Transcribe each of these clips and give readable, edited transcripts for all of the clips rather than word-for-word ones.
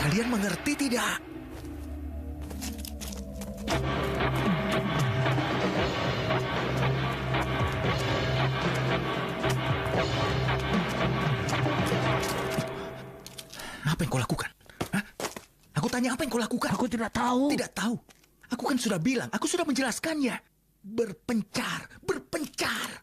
Kalian mengerti tidak? Apa yang kau lakukan? Hah? Aku tanya apa yang kau lakukan? Aku tidak tahu. Tidak tahu. Aku kan sudah bilang, aku sudah menjelaskannya. Berpencar, berpencar.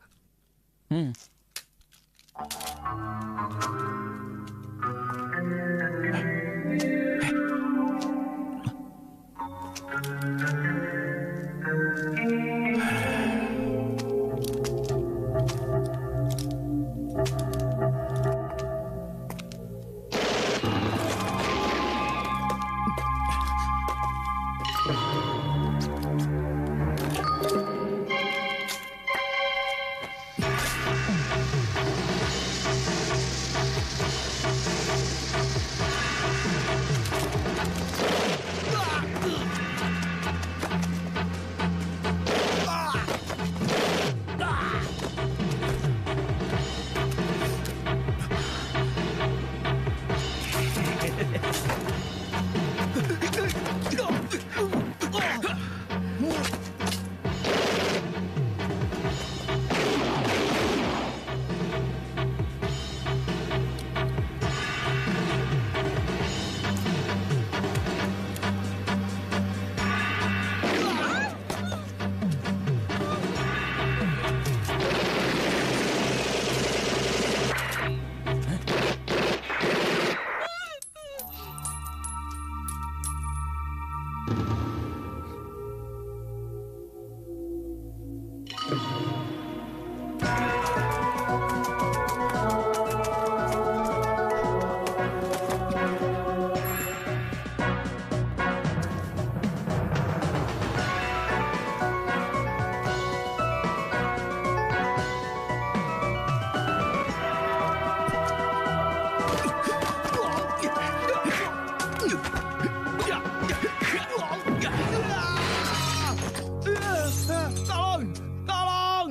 Tolong! Tolong!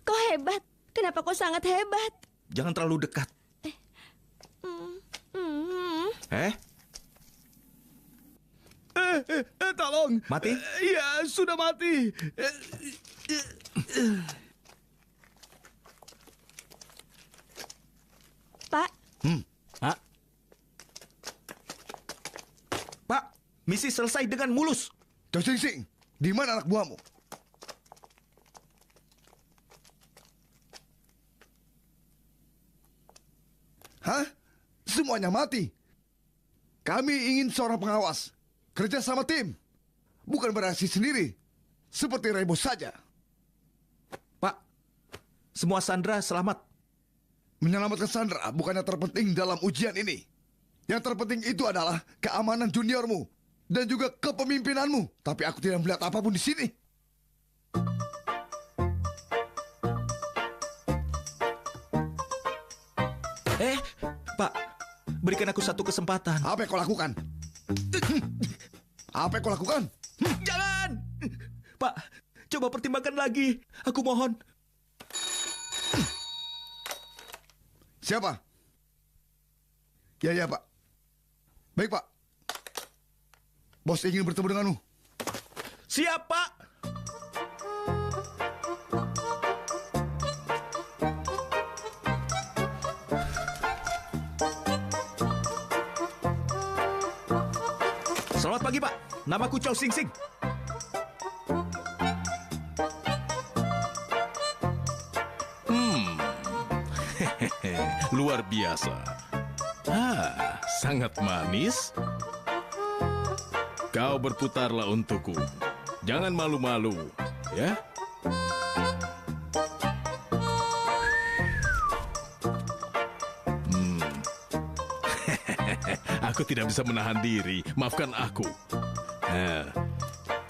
Kau hebat. Kenapa kau sangat hebat? Jangan terlalu dekat. Tolong! Mati? Iya, sudah mati. Pak, Hah? Pak, misi selesai dengan mulus. Chow Sing Sing, di mana anak buahmu? Hah? Semuanya mati. Kami ingin seorang pengawas. Kerja sama tim. Bukan beraksi sendiri. Seperti Rebo saja. Pak, semua sandera selamat. Menyelamatkan Sandra bukannya terpenting dalam ujian ini. Yang terpenting itu adalah keamanan juniormu. Dan juga kepemimpinanmu. Tapi aku tidak melihat apapun di sini. Pak, berikan aku satu kesempatan. Apa yang kau lakukan? Apa yang kau lakukan? Jangan! Pak, coba pertimbangkan lagi. Aku mohon. Siapa? Ya, Pak. Baik, Pak. Bos ingin bertemu denganmu. Siap, Pak. Selamat pagi, Pak. Namaku Chow Sing Sing. Luar biasa. Sangat manis. Kau berputarlah untukku. Jangan malu-malu, ya. Aku tidak bisa menahan diri. Maafkan aku.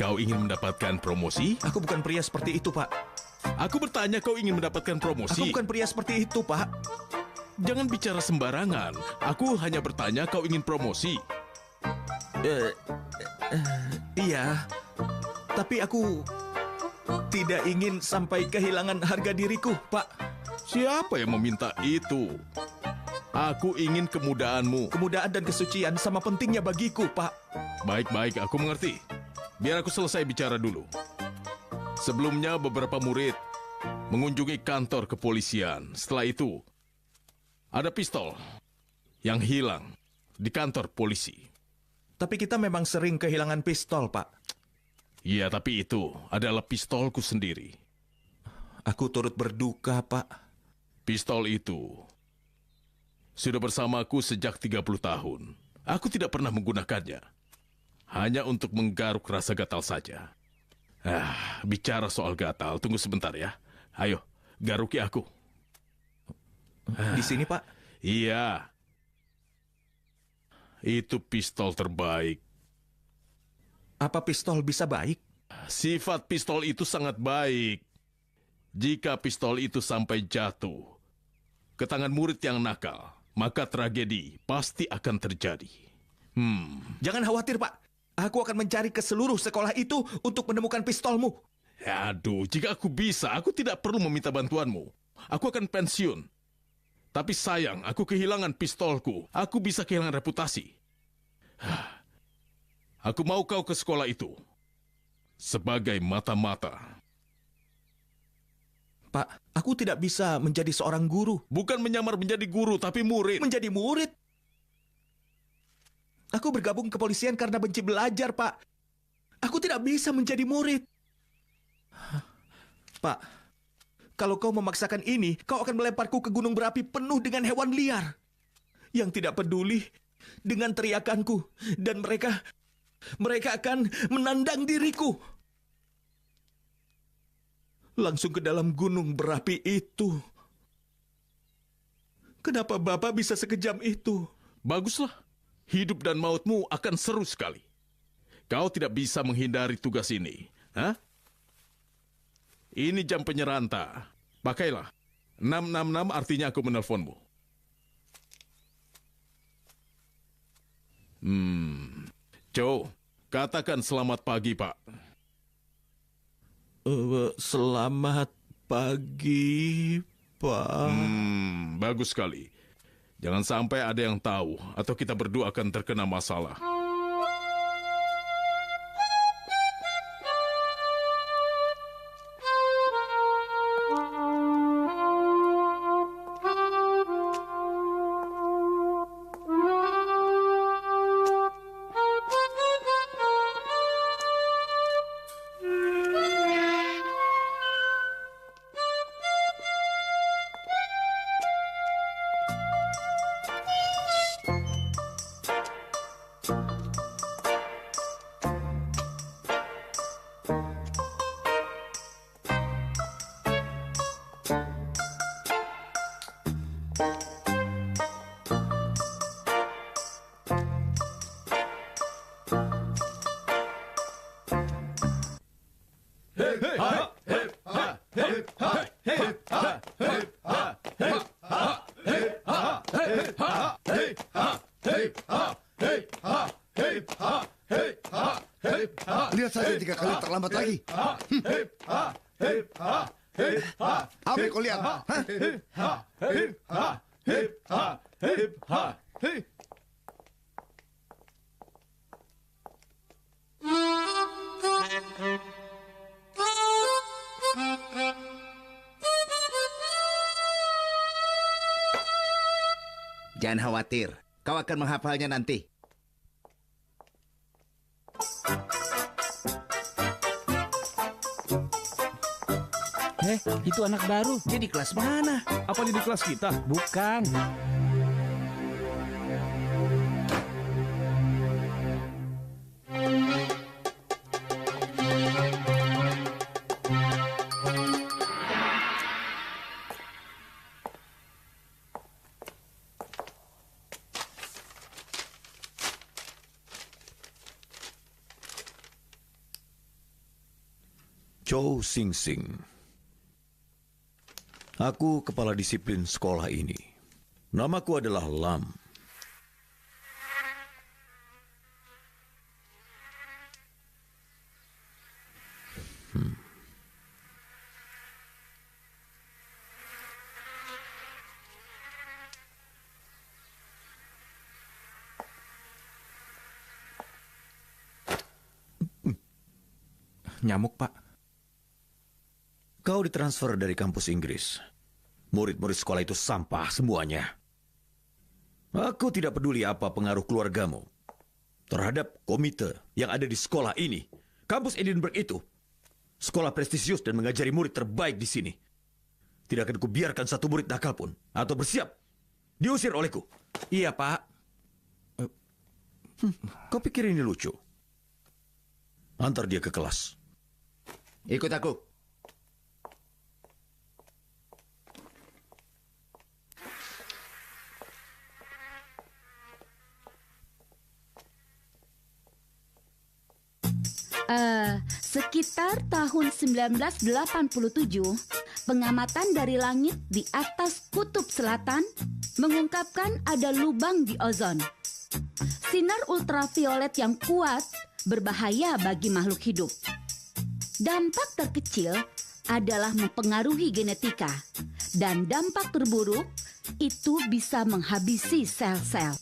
Kau ingin mendapatkan promosi? Aku bukan pria seperti itu, Pak. Aku bertanya, kau ingin mendapatkan promosi? Aku bukan pria seperti itu, Pak. Jangan bicara sembarangan. Aku hanya bertanya, kau ingin promosi? Iya. Tapi aku tidak ingin sampai kehilangan harga diriku, Pak. Siapa yang meminta itu? Aku ingin kemudaanmu. Kemudahan dan kesucian sama pentingnya bagiku, Pak. Baik-baik, aku mengerti. Biar aku selesai bicara dulu. Sebelumnya beberapa murid mengunjungi kantor kepolisian. Setelah itu, ada pistol yang hilang di kantor polisi. Tapi kita memang sering kehilangan pistol, Pak. Iya, tapi itu adalah pistolku sendiri. Aku turut berduka, Pak. Pistol itu sudah bersamaku sejak 30 tahun. Aku tidak pernah menggunakannya. Hanya untuk menggaruk rasa gatal saja. Bicara soal gatal, tunggu sebentar ya. Ayo, garuki aku. Di sini, Pak. Iya. Itu pistol terbaik. Apa pistol bisa baik? Sifat pistol itu sangat baik. Jika pistol itu sampai jatuh ke tangan murid yang nakal, maka tragedi pasti akan terjadi. Jangan khawatir, Pak. Aku akan mencari ke seluruh sekolah itu untuk menemukan pistolmu. Aduh, jika aku bisa, aku tidak perlu meminta bantuanmu. Aku akan pensiun. Tapi sayang, aku kehilangan pistolku. Aku bisa kehilangan reputasi. Aku mau kau ke sekolah itu sebagai mata-mata. Pak, aku tidak bisa menjadi seorang guru. Bukan menyamar menjadi guru, tapi murid. Menjadi murid? Aku bergabung ke kepolisian karena benci belajar, Pak. Aku tidak bisa menjadi murid. Pak, kalau kau memaksakan ini, kau akan melemparku ke gunung berapi penuh dengan hewan liar yang tidak peduli dengan teriakanku, dan mereka akan menandang diriku langsung ke dalam gunung berapi itu. Kenapa Bapak bisa sekejam itu? Baguslah. Hidup dan mautmu akan seru sekali. Kau tidak bisa menghindari tugas ini. Hah? Ini jam penyeranta. Pakailah. 666 artinya aku menelponmu. Joe, katakan selamat pagi, Pak. Selamat pagi, Pak. Bagus sekali. Jangan sampai ada yang tahu atau kita berdua akan terkena masalah. Lihat saja jika kalian terlambat lagi. Apa yang kau lihat? Jangan khawatir, kau akan menghafalnya nanti. Itu anak baru. Dia di kelas mana? Apa dia di kelas kita? Bukan. Chow Sing Sing. Aku kepala disiplin sekolah ini. Namaku adalah Lam. Nyamuk, Pak. Kau ditransfer dari kampus Inggris. Murid-murid sekolah itu sampah semuanya. Aku tidak peduli apa pengaruh keluargamu terhadap komite yang ada di sekolah ini. Kampus Edinburgh itu sekolah prestisius dan mengajari murid terbaik di sini. Tidak akan kubiarkan satu murid nakal pun atau bersiap diusir olehku. Iya, Pak. Kau pikir ini lucu? Antar dia ke kelas. Ikut aku. Sekitar tahun 1987, pengamatan dari langit di atas kutub selatan mengungkapkan ada lubang di ozon. Sinar ultraviolet yang kuat berbahaya bagi makhluk hidup. Dampak terkecil adalah mempengaruhi genetika, dan dampak terburuk itu bisa menghabisi sel-sel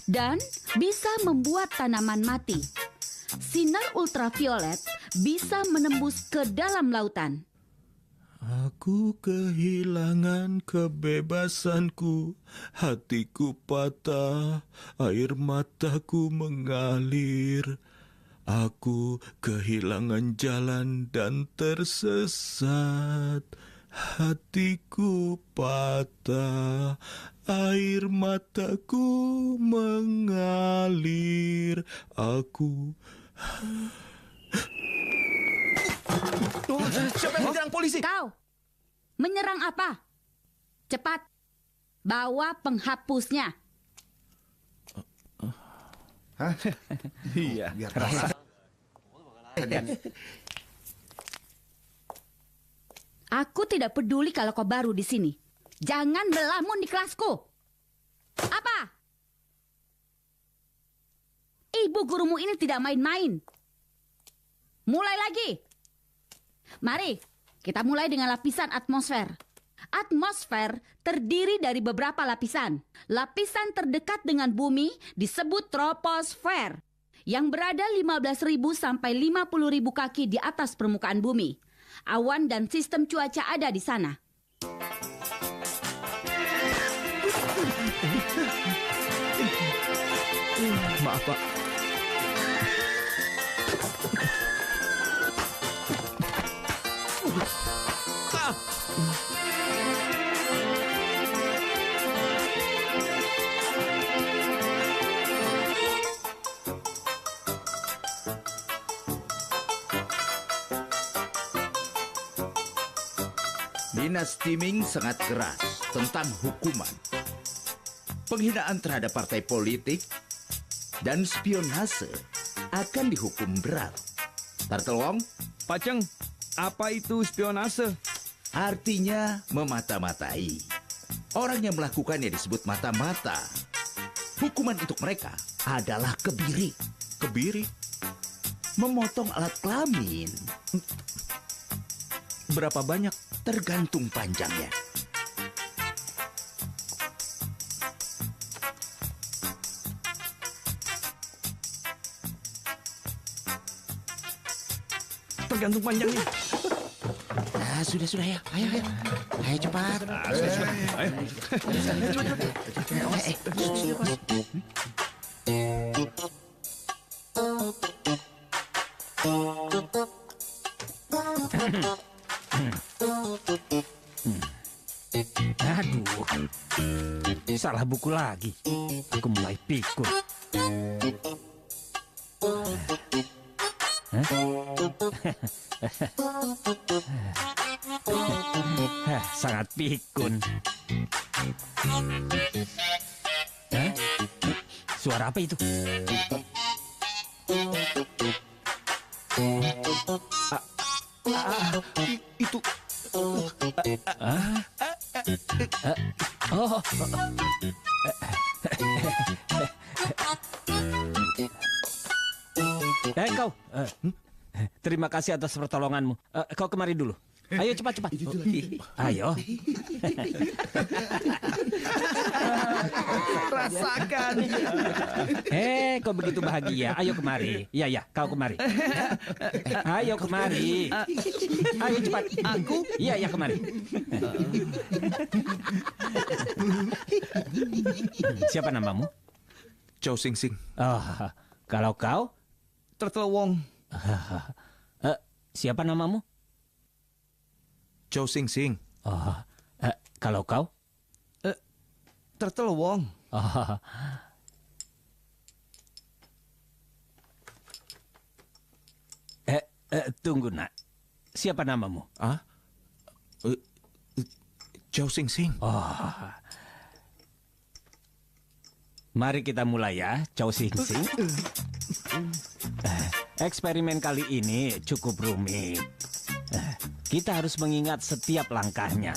dan bisa membuat tanaman mati. Sinar ultraviolet bisa menembus ke dalam lautan. Aku kehilangan kebebasanku, hatiku patah, air mataku mengalir. Aku kehilangan jalan dan tersesat. Hatiku patah, air mataku mengalir. Aku... Siapa yang menyerang polisi? Kau menyerang apa? Cepat, bawa penghapusnya. Iya. Aku tidak peduli kalau kau baru di sini. Jangan melamun di kelasku. Apa? Ibu gurumu ini tidak main-main. Mulai lagi. Mari, kita mulai dengan lapisan atmosfer. Atmosfer terdiri dari beberapa lapisan. Lapisan terdekat dengan bumi disebut troposfer, yang berada 15.000 sampai 50.000 kaki di atas permukaan bumi. Awan dan sistem cuaca ada di sana. Maaf, Pak. Dinas Timing sangat keras tentang hukuman. Penghinaan terhadap partai politik dan spionase akan dihukum berat. Tartelwong, Pak Ceng, apa itu spionase? artinya memata-matai. Orang yang melakukannya disebut mata-mata. Hukuman untuk mereka adalah kebiri. Kebiri? Memotong alat kelamin. Berapa banyak? Tergantung panjangnya. Tergantung panjangnya. Nah, sudah ya. Ayo. Ayo cepat. Aduh, salah buku lagi. Aku mulai pikun. Sangat pikun. Suara apa itu? Itu... Oh. Kau. Terima kasih atas pertolonganmu. Kau kemari dulu. Ayo cepat. Ayo. Rasakan. Kok begitu bahagia? Ayo kemari. Iya, kau kemari. Ayo kemari. Ayo cepat. Aku? Iya, kemari. Siapa namamu? Chow Sing Sing. Oh, kalau kau? Turtle Wong. Siapa namamu? Chow Sing Sing. Oh, kalau kau? Turtle Wong. Oh. Tunggu nak. Siapa namamu? Chow Sing Sing. Oh. Mari kita mulai ya, Chow Sing Sing. Eksperimen kali ini cukup rumit. Kita harus mengingat setiap langkahnya.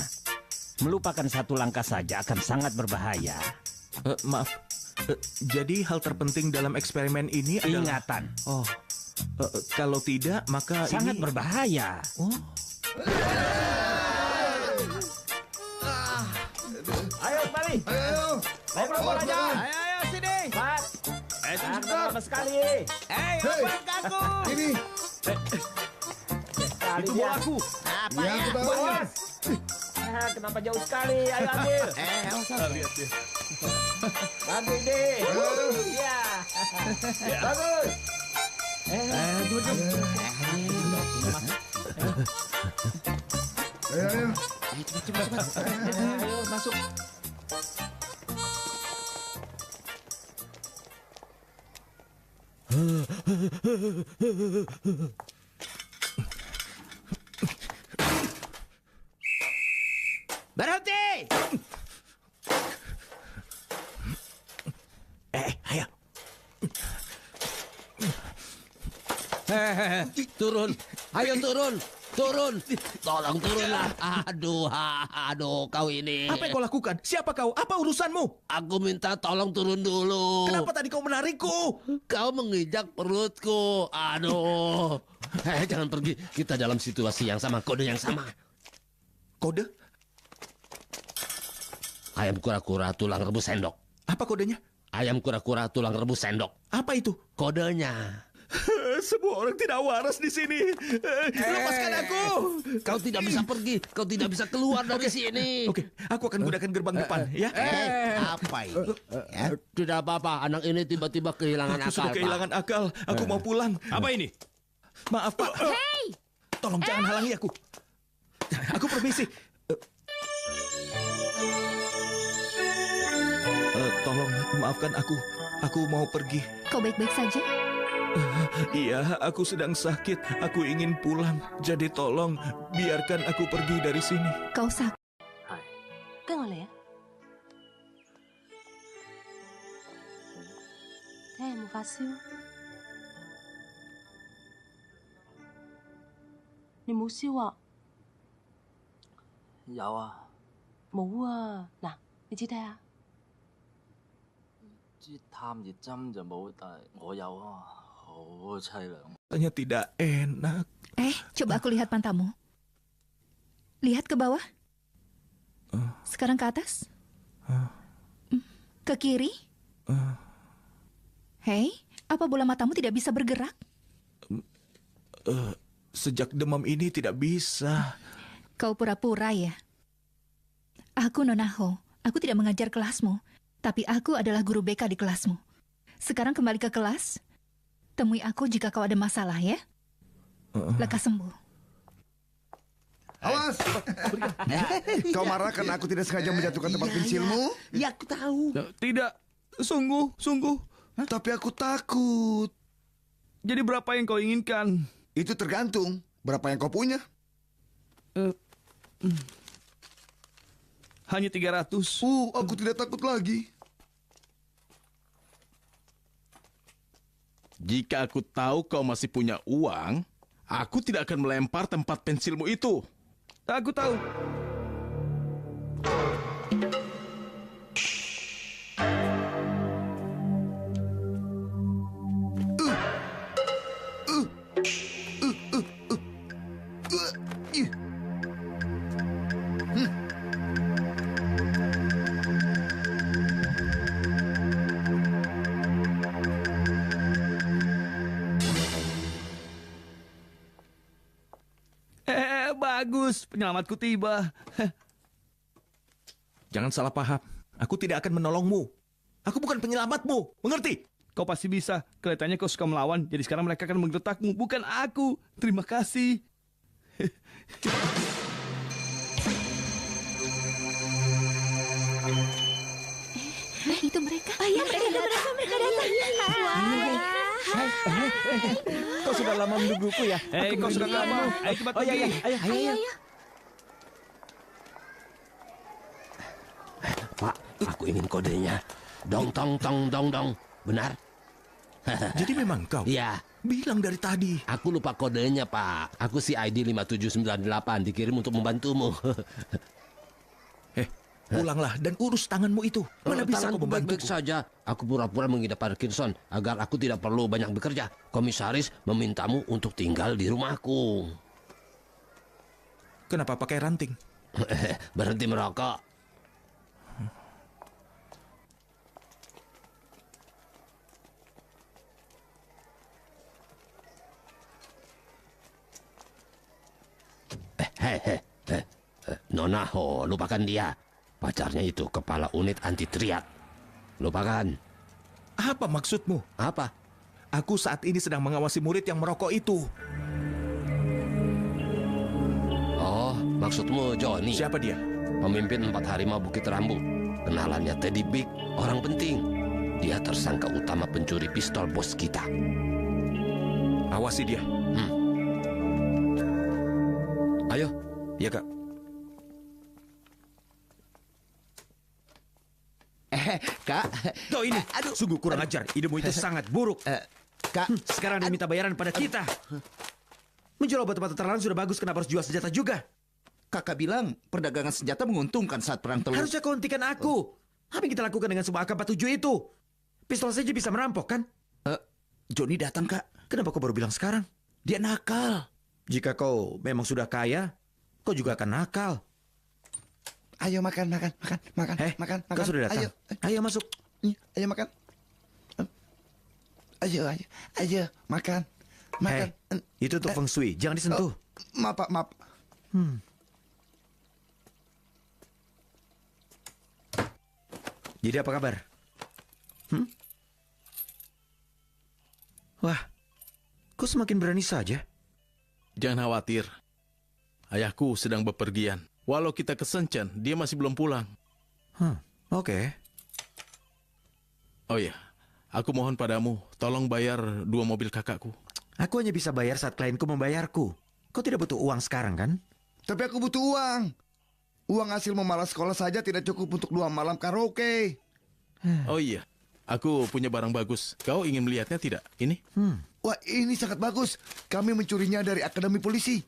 Melupakan satu langkah saja akan sangat berbahaya. Maaf. Jadi hal terpenting dalam eksperimen ini adalah... Ingatan. Kalau tidak, maka sangat ini... berbahaya. Ayo kembali. Ayo. Lepas bola aja. Ayo sini. Cepat. Jangan lama sekali. Lepas aku. Ini. Itu bolaku. Ya, aku tahu. Bos. Kenapa jauh sekali? Ayo ambil. Lihat dia. Bagus deh. Iya. Bagus. Ayo. Ayo masuk. Berhenti! Ayo. Turun. Ayo turun. Turun. Tolong turunlah. Aduh, kau ini. Apa yang kau lakukan? Siapa kau? Apa urusanmu? Aku minta tolong turun dulu. Kenapa tadi kau menarikku? Kau menginjak perutku. Aduh. Jangan pergi. Kita dalam situasi yang sama, kode yang sama. Kode? Ayam kura-kura tulang rebus sendok. Apa kodenya? Ayam kura-kura tulang rebus sendok. Apa itu? Kodenya. Semua orang tidak waras di sini. Lepaskan aku. Kau tidak bisa pergi. Kau tidak bisa keluar dari sini. Oke, aku akan gunakan gerbang depan, ya. Apa ini? Tidak apa-apa. Anak ini tiba-tiba kehilangan Aku akal, sudah Pak. kehilangan akal. Aku mau pulang. Apa ini? Maaf, Pak. Hei! Tolong jangan halangi aku. Aku permisi. Tolong maafkan aku. Aku mau pergi. Kau baik-baik saja? Iya, aku sedang sakit. Aku ingin pulang. Jadi tolong biarkan aku pergi dari sini. Kau sakit? 跟我嚟啊！睇下有冇發燒。你冇燒啊？有啊，冇啊！嗱，你指睇下。支探熱針就冇，但係我有啊，好凄涼。 Rasanya tidak enak. Coba aku lihat pantamu. Lihat ke bawah. Sekarang ke atas. Ke kiri. Hei, apa bola matamu tidak bisa bergerak? Sejak demam ini tidak bisa. Kau pura-pura ya? Aku Nona Ho. Aku tidak mengajar kelasmu. Tapi aku adalah guru BK di kelasmu. Sekarang kembali ke kelas. Temui aku jika kau ada masalah ya. Lekas sembuh. Awas! Kau marah karena aku tidak sengaja menjatuhkan tempat pensilmu? Ya, aku tahu. Tidak. Sungguh. Tapi aku takut. Jadi berapa yang kau inginkan? Itu tergantung. Berapa yang kau punya? Hanya 300. Aku tidak takut lagi. Jika aku tahu kau masih punya uang, aku tidak akan melempar tempat pensilmu itu. Aku tahu. bagus, penyelamatku tiba. Jangan salah paham. Aku tidak akan menolongmu. Aku bukan penyelamatmu. Mengerti? Kau pasti bisa. Kelihatannya kau suka melawan, jadi sekarang mereka akan menggertakmu, bukan aku. Terima kasih. Itu mereka. Ya, mereka datang. Kau sudah lama menungguku ya? Hei, kau sudah lama. Ayo cepat pergi. Ayo. Pak, aku ingin kodenya. Dong, tong, tong, dong, dong. Benar? Jadi memang kau? Iya. Bilang dari tadi. Aku lupa kodenya, Pak. Aku si ID 5798 dikirim untuk membantumu. Pulanglah dan urus tanganmu itu. Mana bisa kau Tanganku membantu? baik-baik saja. Aku pura-pura mengidap Parkinson agar aku tidak perlu banyak bekerja. Komisaris memintamu untuk tinggal di rumahku. Kenapa pakai ranting? Berhenti merokok. Nona Ho, lupakan dia. Pacarnya itu kepala unit anti triad. Lupakan. Apa maksudmu? Apa? Aku saat ini sedang mengawasi murid yang merokok itu. Oh, maksudmu Johnny? Siapa dia? Pemimpin 4 Harimau Bukit Rambu. Kenalannya Teddy Big, orang penting. Dia tersangka utama pencuri pistol bos kita. Awasi dia. Ayo. Ya, Kak. Kak, Kau ini, sungguh kurang ajar. Idemu itu sangat buruk. Kak, Sekarang dia minta bayaran pada kita. Menjual obat-obatan terlarang sudah bagus, kenapa harus jual senjata juga? kakak bilang perdagangan senjata menguntungkan saat perang telur. Harusnya kau hentikan aku. Apa yang kita lakukan dengan semua AK-47 itu? Pistol saja bisa merampok, kan? Johnny datang, Kak. Kenapa kau baru bilang sekarang? Dia nakal. Jika kau memang sudah kaya, kau juga akan nakal. Ayo makan. Kau sudah datang. Ayo masuk. Ayo makan. Ayo, makan. Itu untuk feng shui, jangan disentuh. Maaf, Pak, maaf. Jadi apa kabar? Wah, kok semakin berani saja? Jangan khawatir. Ayahku sedang bepergian. Walau kita ke Shenzhen, dia masih belum pulang. Oke. Oh iya, aku mohon padamu, tolong bayar 2 mobil kakakku. Aku hanya bisa bayar saat klienku membayarku. Kau tidak butuh uang sekarang, kan? Tapi aku butuh uang. Uang hasil memalas sekolah saja tidak cukup untuk 2 malam karaoke. Oh iya, aku punya barang bagus. Kau ingin melihatnya tidak? Ini? Wah, ini sangat bagus. Kami mencurinya dari Akademi Polisi.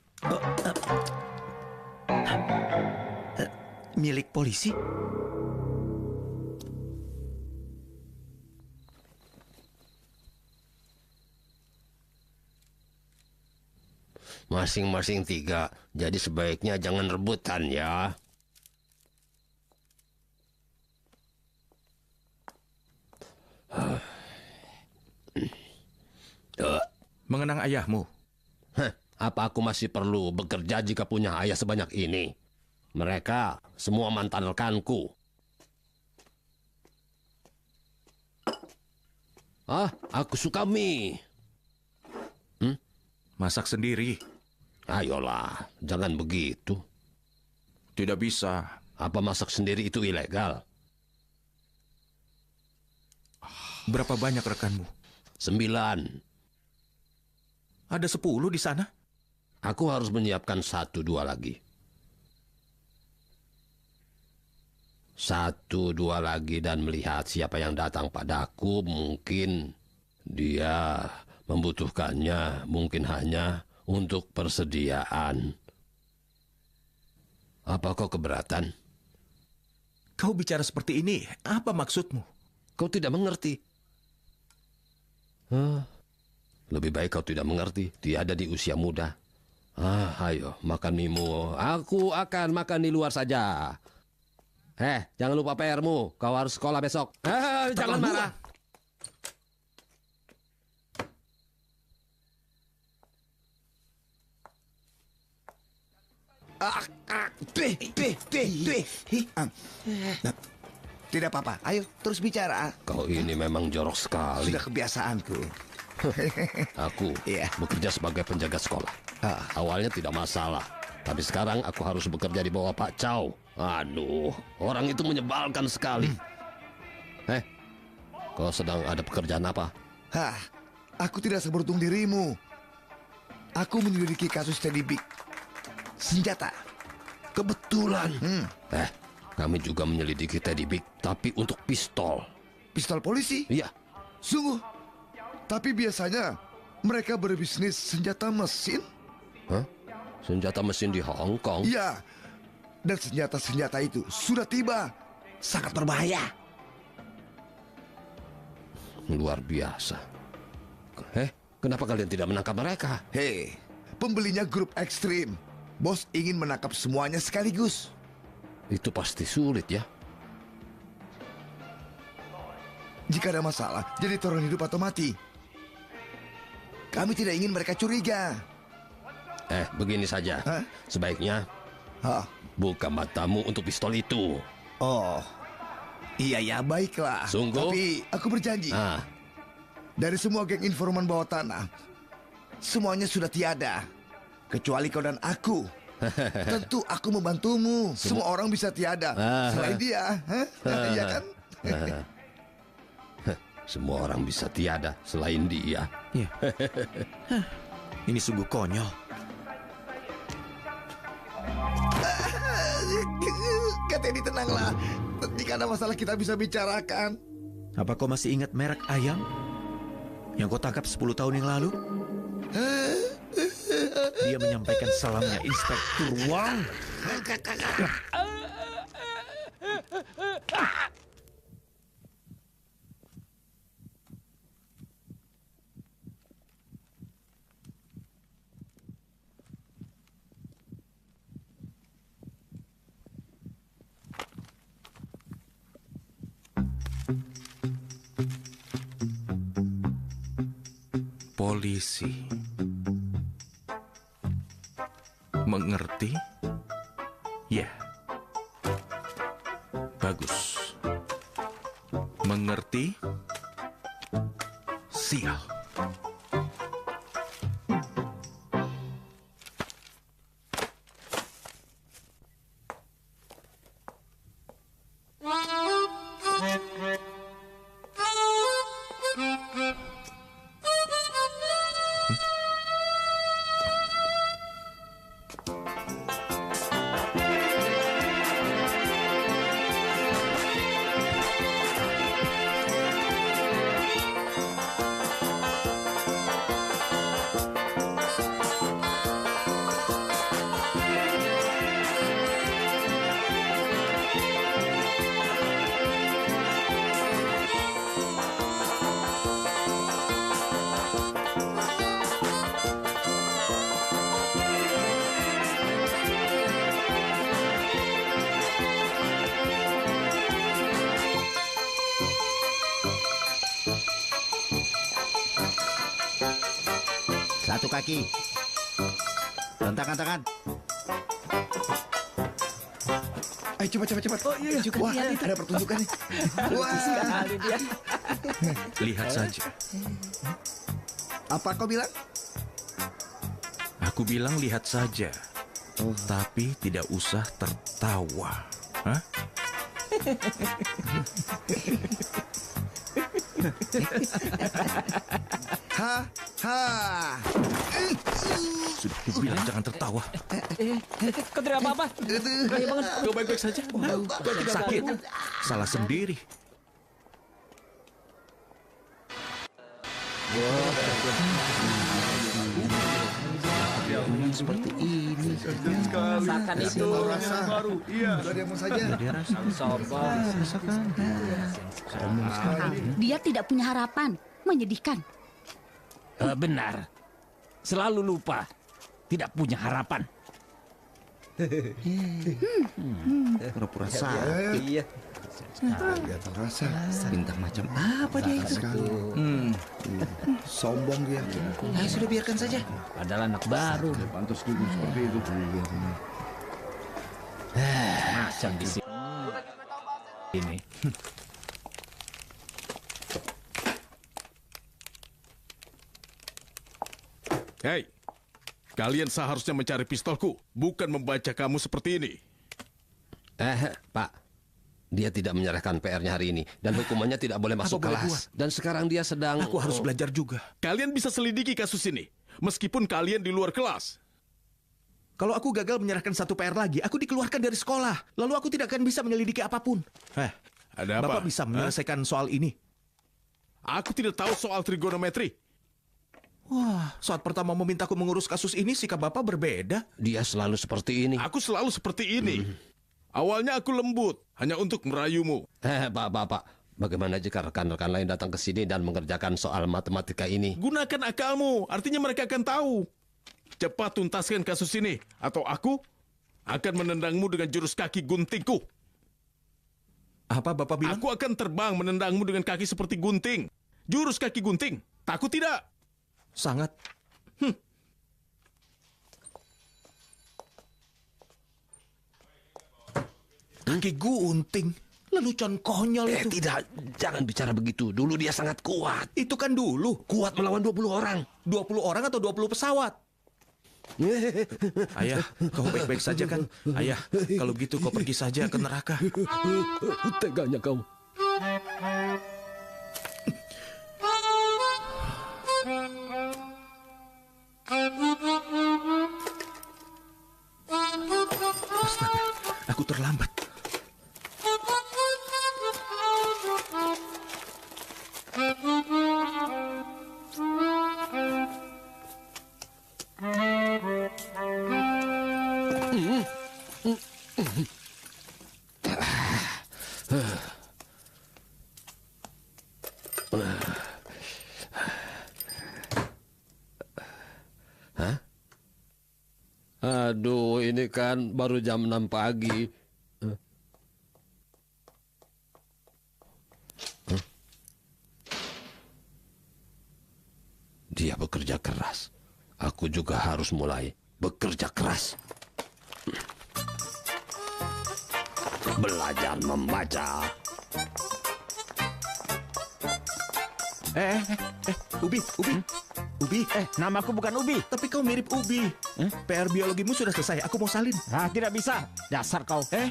Milik polisi? Masing-masing 3. Jadi sebaiknya jangan rebutan ya. Mengenang ayahmu? Apa aku masih perlu bekerja jika punya ayah sebanyak ini? Mereka semua mantan rekanku. Aku suka mie. Masak sendiri. Ayolah, jangan begitu. Tidak bisa. Apa masak sendiri itu ilegal? Berapa banyak rekanmu? 9. Ada 10 di sana? Aku harus menyiapkan 1-2 lagi. 1-2 lagi dan melihat siapa yang datang padaku. Mungkin dia membutuhkannya, mungkin hanya untuk persediaan. Apa kau keberatan? Kau bicara seperti ini, apa maksudmu? Kau tidak mengerti. Lebih baik kau tidak mengerti. Dia ada di usia muda. Ayo, makan mimu. Aku akan makan di luar saja. Jangan lupa PR-mu. Kau harus sekolah besok. Jangan marah. Tidak apa-apa, ayo terus bicara. Kau ini memang jorok sekali. Sudah kebiasaanku. Aku bekerja sebagai penjaga sekolah. Awalnya tidak masalah, tapi sekarang aku harus bekerja di bawah Pak Chow. Aduh, orang itu menyebalkan sekali. Kau sedang ada pekerjaan apa? Aku tidak seberuntung dirimu. Aku menyelidiki kasus Teddy Big. Senjata. Kebetulan. Kami juga menyelidiki Teddy Big, tapi untuk pistol. Pistol polisi? Iya. Sungguh? Tapi biasanya mereka berbisnis senjata mesin. Senjata mesin di Hong Kong? Iya. Dan senjata-senjata itu sudah tiba. Sangat berbahaya. Luar biasa. Kenapa kalian tidak menangkap mereka? Pembelinya grup ekstrim. Bos ingin menangkap semuanya sekaligus. Itu pasti sulit ya. Jika ada masalah, jadi turun hidup atau mati. Kami tidak ingin mereka curiga. Begini saja. Sebaiknya buka matamu untuk pistol itu. Oh, iya baiklah. Sungguh? Tapi aku berjanji. Dari semua geng informan bawah tanah, semuanya sudah tiada. Kecuali kau dan aku. Tentu aku membantumu. Semua orang bisa tiada selain dia. Iya kan? Semua orang bisa tiada selain dia. Ini sungguh konyol. Kak Teddy, tenanglah. Jika ada masalah kita bisa bicarakan. Apa kau masih ingat merek ayam yang kau tangkap 10 tahun yang lalu? Dia menyampaikan salamnya Inspektur Wang. Polisi. Mengerti? Ya. Bagus. Mengerti? Sial. Satu kaki. Tangan. Ayo cepat. Oh iya. Wah, ada pertunjukan nih. Wah. Lihat saja. Apa kau bilang? Aku bilang lihat saja. Tapi tidak usah tertawa. Hah? Sudah kubilang jangan tertawa. Kau tidak apa-apa? Kau baik-baik saja? Sakit? Salah sendiri. Seperti ini. Rasakan itu. Baru. Iya. Dia mau saja. Sombong. Dia tidak punya harapan. Menyedihkan. Benar. Selalu lupa. Tidak punya harapan. Pura-pura sakit. Iya. Dia tahu rasa. Bintang macam apa dia itu? Sombong dia. Sudah biarkan saja. Padahal anak baru. Pantas dulu seperti itu. Masang di sini. Ini. Hei, kalian seharusnya mencari pistolku, bukan membaca kamu seperti ini. Pak, dia tidak menyerahkan PR-nya hari ini dan hukumannya tidak boleh masuk boleh kelas. Dan sekarang dia sedang... Aku harus belajar juga. Kalian bisa selidiki kasus ini, meskipun kalian di luar kelas. Kalau aku gagal menyerahkan satu PR lagi, aku dikeluarkan dari sekolah. Lalu aku tidak akan bisa menyelidiki apapun. Ada apa? Bapak bisa menyelesaikan soal ini. Aku tidak tahu soal trigonometri. Wah, saat pertama memintaku mengurus kasus ini, sikap Bapak berbeda. Dia selalu seperti ini. Aku selalu seperti ini. Awalnya aku lembut, hanya untuk merayumu. Pak. Bagaimana jika rekan-rekan lain datang ke sini dan mengerjakan soal matematika ini? Gunakan akalmu, artinya mereka akan tahu. Cepat tuntaskan kasus ini, atau aku akan menendangmu dengan jurus kaki guntingku. Apa Bapak bilang? Aku akan terbang menendangmu dengan kaki seperti gunting. Jurus kaki gunting. Takut tidak? Sangat. Kaki gunting. Lelucon konyol itu. Tidak, jangan bicara begitu. Dulu dia sangat kuat. Itu kan dulu. Kuat melawan 20 orang. 20 orang atau 20 pesawat? Ayah, kau baik-baik saja kan? Ayah, kalau gitu kau pergi saja ke neraka. Teganya kau. Astaga, aku terlambat. Aduh, ini kan baru jam 6 pagi. Dia bekerja keras. Aku juga harus mulai bekerja keras. Belajar membaca. Ubi. Ubi, Namaku bukan Ubi. tapi kau mirip Ubi. PR biologimu sudah selesai, aku mau salin. Tidak bisa. Dasar kau. $50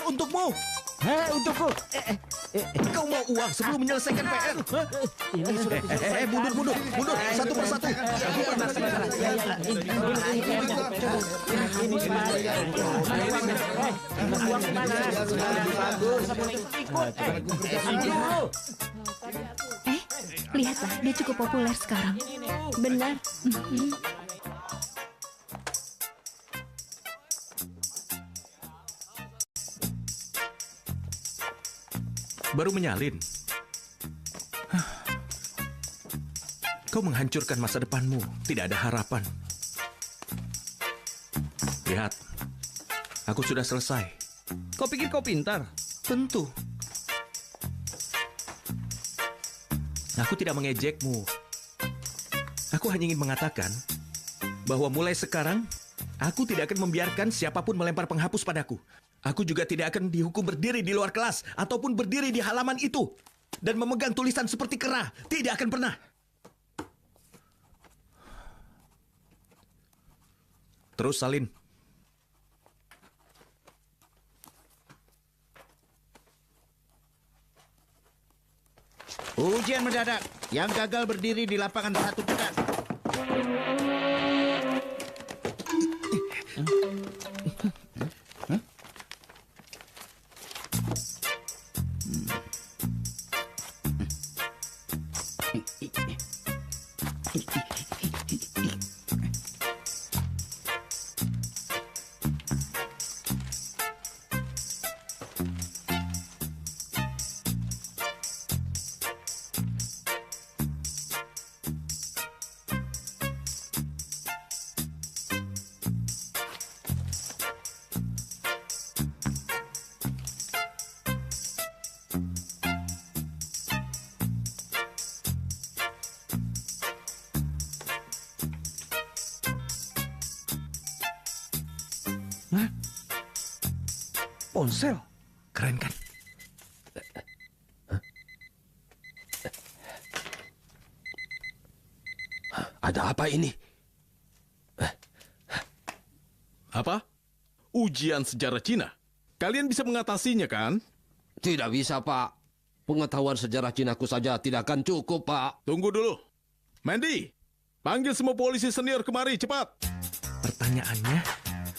untukmu. Untukku. Kau mau uang sebelum menyelesaikan PR? Ini sudah Mundur. Satu persatu. Lihatlah, dia cukup populer sekarang. Benar. Baru menyalin. Kau menghancurkan masa depanmu. Tidak ada harapan. Lihat, aku sudah selesai. Kau pikir kau pintar? Tentu. Aku tidak mengejekmu. Aku hanya ingin mengatakan bahwa mulai sekarang, aku tidak akan membiarkan siapapun melempar penghapus padaku. Aku juga tidak akan dihukum berdiri di luar kelas ataupun berdiri di halaman itu dan memegang tulisan seperti kera. Tidak akan pernah. Terus salin. Ujian mendadak. Yang gagal berdiri di lapangan 1 juta. Ponsel. Keren kan? Ada apa ini? Apa? Ujian sejarah Cina? Kalian bisa mengatasinya kan? Tidak bisa, Pak. Pengetahuan sejarah Cinaku saja tidak akan cukup, Pak. Tunggu dulu. Mandy, panggil semua polisi senior kemari, cepat. Pertanyaannya,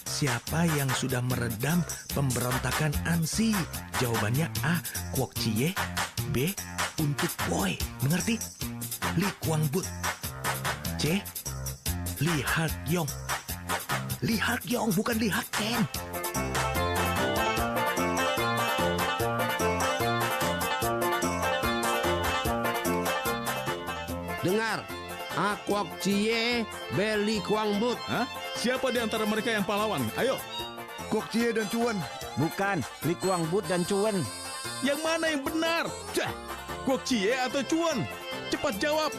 siapa yang sudah meredam pemberontakan Ansi? Jawabannya A. Kwok Chie, B. Untuk Boy. Mengerti? Li Kuangbut. C. Li Hak Yong. Li Hak Yong, bukan Li Hak Ken. Dengar, Kwok Chie, Beli Kuangbut. Hah? Siapa di antara mereka yang pahlawan? Ayo. Kwok Chie dan Cuan. Bukan, Li Kuangbut dan Cuan. Yang mana yang benar? Kwok Chie atau Cuan? Cepat jawab.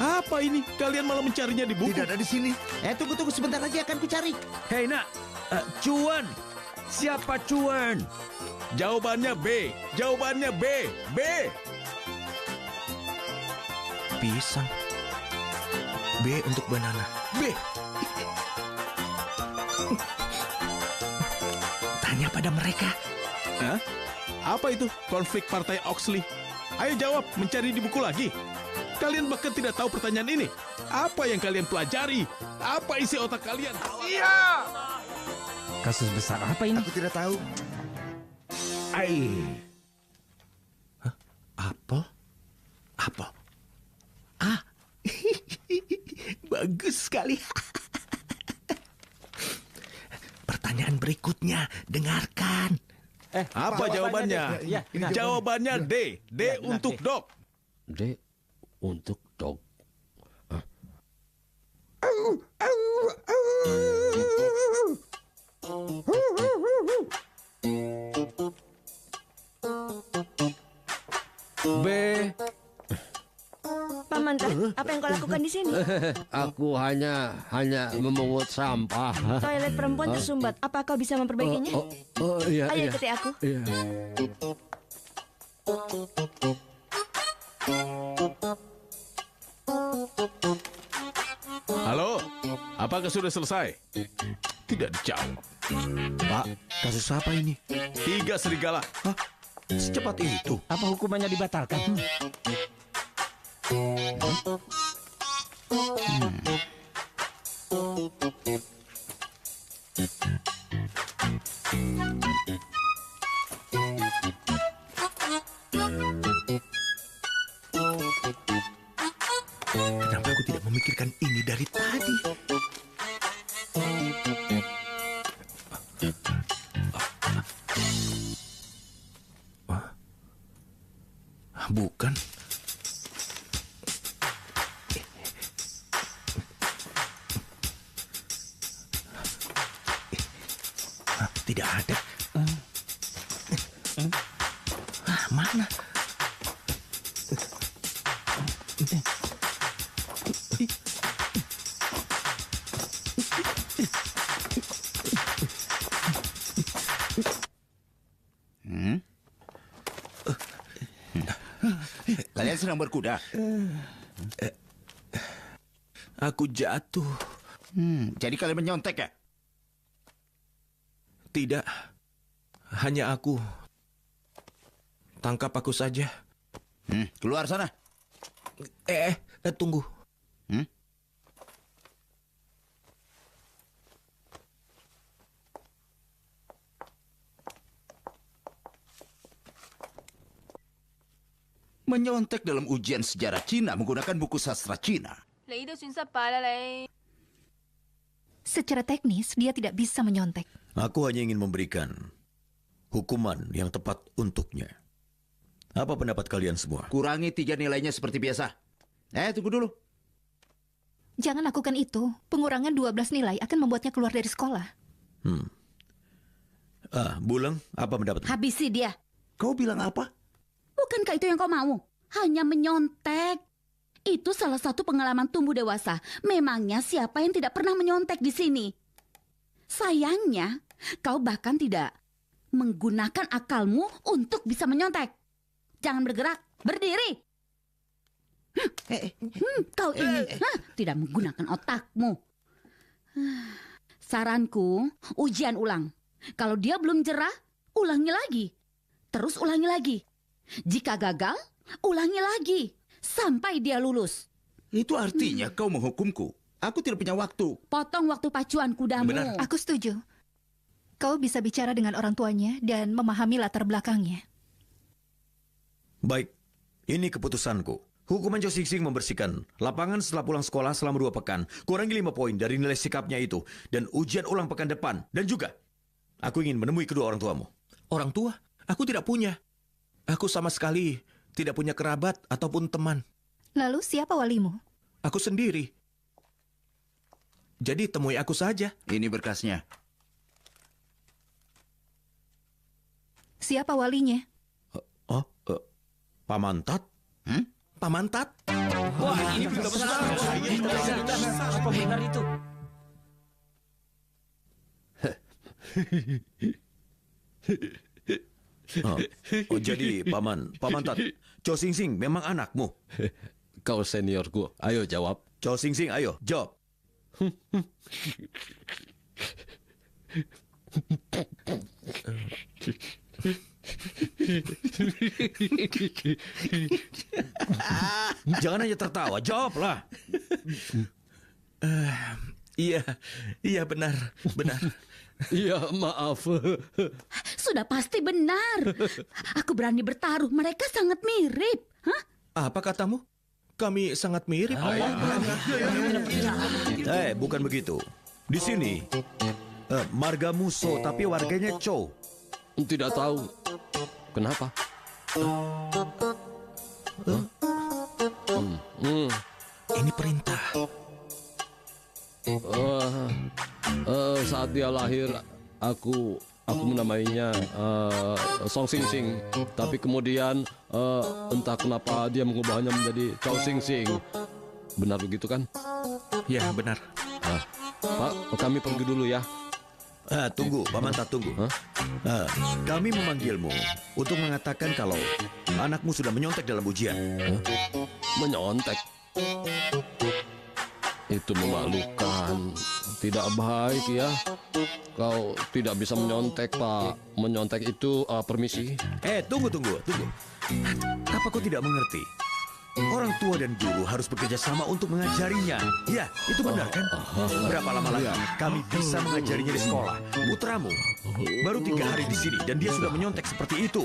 Apa ini? Kalian malah mencarinya di buku. Tidak ada di sini. Tunggu sebentar lagi akan ku cari. Hei nak, Cuan. Siapa Cuan? Jawabannya B. Jawabannya B. B. Pisang. B untuk banana. B. Tanya pada mereka. Hah? Apa itu konflik partai Oxley? Ayo jawab, mencari di buku lagi. Kalian bahkan tidak tahu pertanyaan ini. Apa yang kalian pelajari? Apa isi otak kalian? Iya. Kasus besar apa ini? Aku tidak tahu. Apel? Apel. Ah. Bagus sekali. Pertanyaan berikutnya, dengarkan. Apa jawabannya? Ya, Jawabannya D. D untuk dog. D untuk dog. B. Paman, apa yang kau lakukan di sini? Aku hanya memungut sampah. Toilet perempuan tersumbat. Apa kau bisa memperbaikinya? Iya. Ayo ikuti aku. Iya. Halo, apakah sudah selesai? Tidak dijawab. Pak, kasus apa ini? 3 serigala. Hah? Secepat itu? Apa hukumannya dibatalkan? Kenapa aku tidak memikirkan ini dari tadi? Bukan. Tidak ada. Mana? Kalian sedang berkuda? Aku jatuh. Jadi kalian menyontek ya? Tidak. Hanya aku. Tangkap aku saja. Keluar sana. Tunggu. Menyontek dalam ujian sejarah Cina menggunakan buku sastra Cina. Secara teknis, dia tidak bisa menyontek. Aku hanya ingin memberikan hukuman yang tepat untuknya. Apa pendapat kalian semua? Kurangi 3 nilainya seperti biasa. Tunggu dulu. Jangan lakukan itu. Pengurangan 12 nilai akan membuatnya keluar dari sekolah. Bulang, apa pendapat? Habisi dia. Kau bilang apa? Bukankah itu yang kau mau? Hanya menyontek. Itu salah satu pengalaman tumbuh dewasa. Memangnya siapa yang tidak pernah menyontek di sini? Sayangnya, kau bahkan tidak menggunakan akalmu untuk bisa menyontek. Jangan bergerak, berdiri. Kau ini tidak menggunakan otakmu. Saranku, ujian ulang. Kalau dia belum jerah, ulangi lagi. Terus ulangi lagi. Jika gagal, ulangi lagi. Sampai dia lulus. Itu artinya kau menghukumku. Aku tidak punya waktu. Potong waktu pacuan kudamu. Benar. Aku setuju. Kau bisa bicara dengan orang tuanya dan memahami latar belakangnya. Baik, ini keputusanku. Hukuman Chow Sing Sing membersihkan lapangan setelah pulang sekolah selama 2 pekan. Kurangi 5 poin dari nilai sikapnya itu. Dan ujian ulang pekan depan. Dan juga, aku ingin menemui kedua orang tuamu. Orang tua? Aku tidak punya. Aku sama sekali tidak punya kerabat ataupun teman. Lalu siapa walimu? Aku sendiri. Jadi temui aku saja. Ini berkasnya. Siapa walinya? Paman Tat? Paman Tat? Wah, ini juga besar. Apa benar itu? Jadi Paman Tat, Chow Sing Sing memang anakmu? Kau seniorku, ayo jawab. Chow Sing Sing, ayo jawab. Jangan hanya tertawa, jawablah. Iya benar. Iya, maaf. Sudah pasti benar. Aku berani bertaruh, mereka sangat mirip. Apa katamu? Kami sangat mirip. Bukan begitu. Di sini, margamu So, tapi warganya Chow. Tidak tahu. Kenapa? Ini perintah. Saat dia lahir, aku menamainya Song Sing Sing. Tapi kemudian entah kenapa dia mengubahnya menjadi Chow Sing Sing. Benar begitu kan? Ya, benar. Pak, kami pergi dulu ya. Tunggu, Paman Tat, tunggu. Kami memanggilmu untuk mengatakan kalau anakmu sudah menyontek dalam ujian. Menyontek? Itu memalukan. Tidak baik ya. Kau tidak bisa menyontek, Pak. Menyontek itu permisi. Tunggu. Apa kau tidak mengerti? Orang tua dan guru harus bekerja sama untuk mengajarinya. Ya, itu benar kan? Berapa lama lagi kami bisa mengajarinya di sekolah? Putramu baru 3 hari di sini dan dia sudah menyontek seperti itu.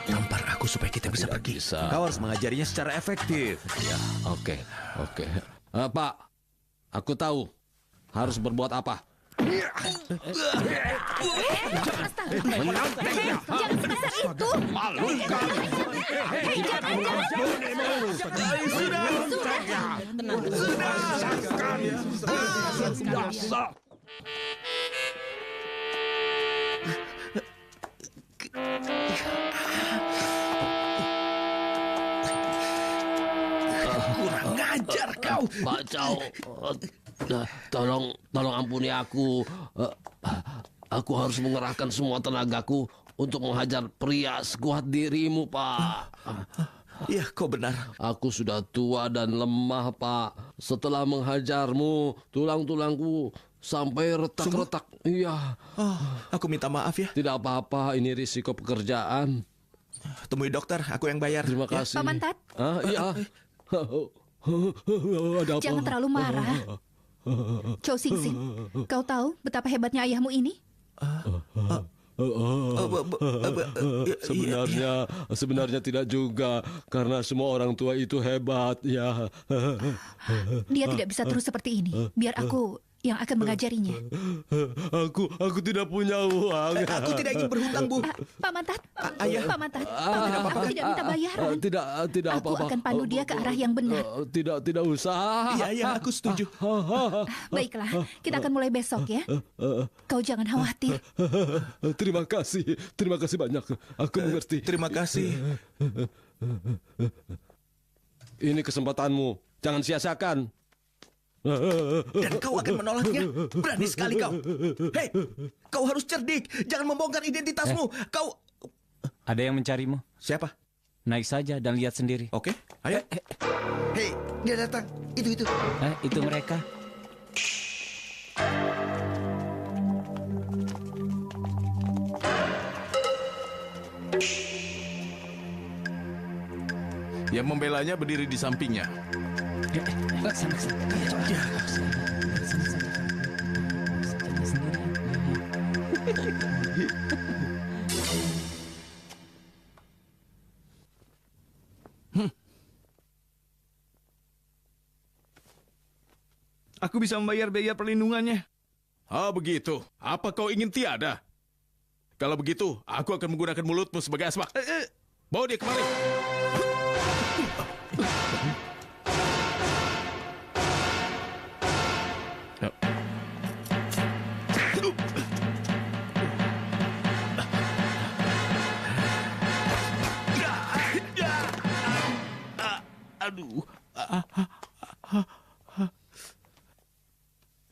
Tampar aku supaya kita bisa pergi. Kau harus mengajarinya secara efektif. Ya, oke. Pak, aku tahu harus berbuat apa. Jangan sebesar itu. Kurang ngajar kau. Pak Chow, tolong ampuni aku. Aku harus mengerahkan semua tenagaku untuk menghajar pria sekuat dirimu, Pak. Ya, kau benar. Aku sudah tua dan lemah, Pak. Setelah menghajarmu, tulang-tulangku sampai retak-retak. Iya. Aku minta maaf ya. Tidak apa-apa, ini risiko pekerjaan. Temui dokter, aku yang bayar. Terima kasih. Paman Tat. Iya. Ada apa? Jangan terlalu marah. Chow Sing Sing, kau tahu betapa hebatnya ayahmu ini? Sebenarnya tidak juga, karena semua orang tua itu hebat ya. Dia tidak bisa terus seperti ini. Biar aku yang akan mengajarinya. Aku tidak punya uang. Aku tidak ingin berhutang, Bu. Paman Tat, Ayah. Paman Tat, aku tidak minta bayaran. Tidak Aku apa-apa. akan pandu dia ke arah yang benar. Tidak usah. Iya, aku setuju. Baiklah, kita akan mulai besok ya. Kau jangan khawatir. Terima kasih banyak. Aku mengerti. Terima kasih. Ini kesempatanmu. Jangan sia-siakan. Dan kau akan menolaknya? Berani sekali kau. Hei, kau harus cerdik. Jangan membongkar identitasmu. Kau... Ada yang mencarimu. Siapa? Naik saja dan lihat sendiri. Oke, ayo. Hei, dia datang. Itu. Itu mereka. Yang membelanya berdiri di sampingnya. Aku bisa membayar biaya perlindungannya. Ah, begitu. Apa kau ingin tiada? Kalau begitu, aku akan menggunakan mulutmu sebagai asbak. Bawa dia kemari. Aduh.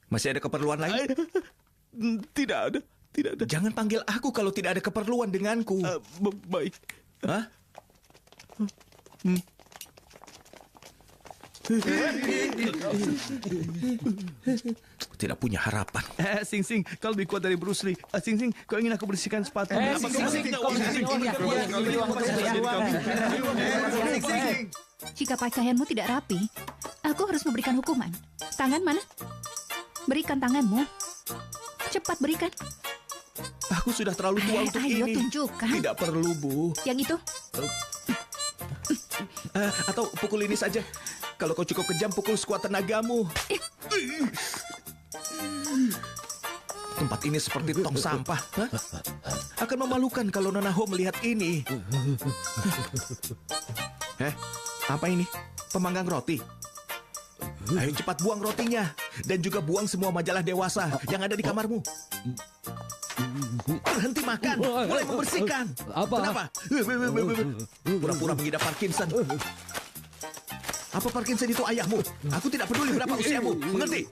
Masih ada keperluan lain? Tidak ada. Jangan panggil aku kalau tidak ada keperluan denganku. Baik. Hah? Tidak punya harapan. Sing Sing, kau lebih kuat dari Bruce Lee. Sing Sing, kau ingin aku bersihkan sepatu? Jika pakaianmu tidak rapi, aku harus memberikan hukuman. Tangan mana? Berikan tanganmu. Cepat berikan. Aku sudah terlalu tua untuk ayo ini. Tunjukkan. Tidak perlu, Bu. Yang itu? Atau pukul ini saja. Kalau kau cukup kejam, pukul sekuat tenagamu. Tempat ini seperti tong sampah. Hah? Akan memalukan kalau Nona Ho melihat ini. Apa ini? Pemanggang roti? Ayo cepat buang rotinya. Dan juga buang semua majalah dewasa yang ada di kamarmu. Berhenti makan. Mulai membersihkan. Apa? Kenapa? Pura-pura mengidap Parkinson. Apa Parkinson itu ayahmu? Aku tidak peduli berapa usiamu. Mengerti?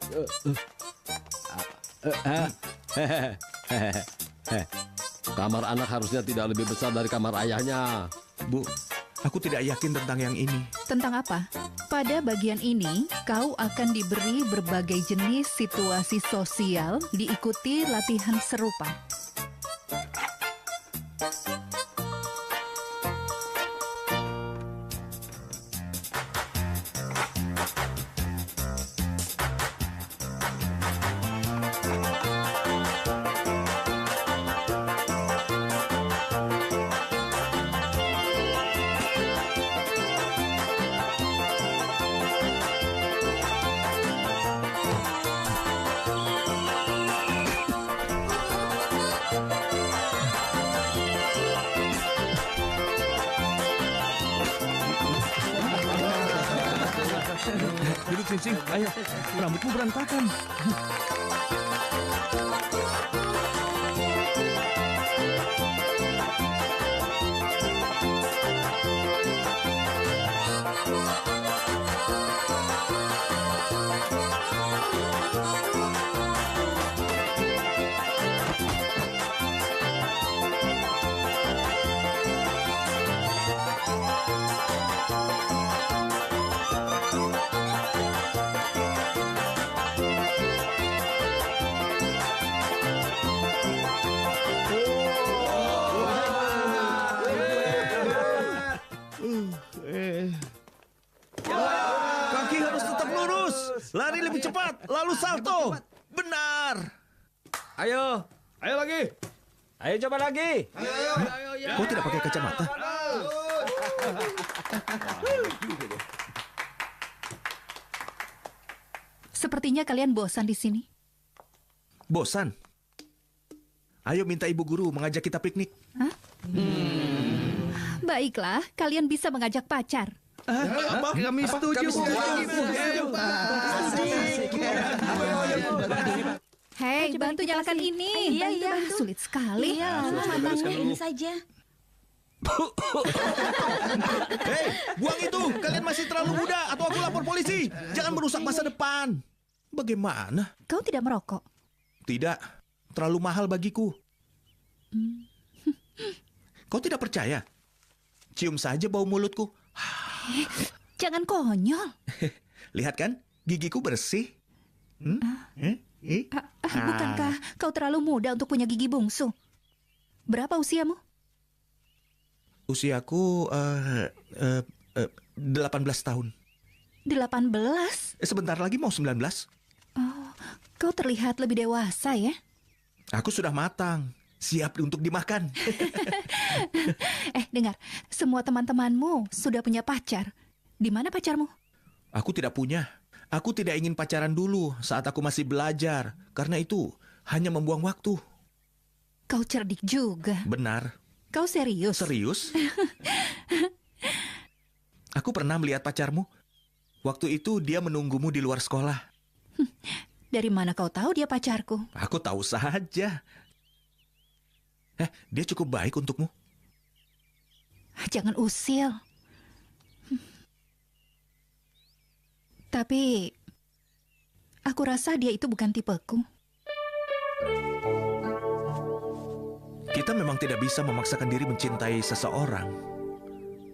Kamar anak harusnya tidak lebih besar dari kamar ayahnya. Bu, aku tidak yakin tentang yang ini. Tentang apa? Pada bagian ini, kau akan diberi berbagai jenis situasi sosial diikuti latihan serupa. Duduk Sing Sing, ayo. Rambutmu berantakan. Kaki harus tetap lurus. Lari lebih cepat. Lalu salto. Benar. Ayo. Ayo lagi. Ayo coba lagi. Kau tidak pakai kacamata? Sepertinya kalian bosan di sini. Bosan? Ayo minta ibu guru mengajak kita piknik. Hah? Baiklah, kalian bisa mengajak pacar. Kami setuju. Hei, bantu nyalakan ini. Iya. Sulit sekali. Iya, matangnya ini saja. Hei, buang itu. Kalian masih terlalu muda atau aku lapor polisi. Jangan merusak masa depan. Bagaimana? Kau tidak merokok? Tidak, terlalu mahal bagiku. Kau tidak percaya? Cium saja bau mulutku. Jangan konyol. Lihat kan, gigiku bersih. Bukankah kau terlalu muda untuk punya gigi bungsu? Berapa usiamu? Usiaku 18 tahun. 18? Sebentar lagi mau 19. Oh, kau terlihat lebih dewasa ya? Aku sudah matang, siap untuk dimakan. Dengar, semua teman-temanmu sudah punya pacar. Di mana pacarmu? Aku tidak punya. Aku tidak ingin pacaran dulu saat aku masih belajar. Karena itu hanya membuang waktu. Kau cerdik juga. Benar. Kau serius? Serius? Aku pernah melihat pacarmu. Waktu itu dia menunggumu di luar sekolah. Dari mana kau tahu dia pacarku? Aku tahu saja. Dia cukup baik untukmu. Jangan usil. Tapi aku rasa dia itu bukan tipeku. Kita memang tidak bisa memaksakan diri mencintai seseorang.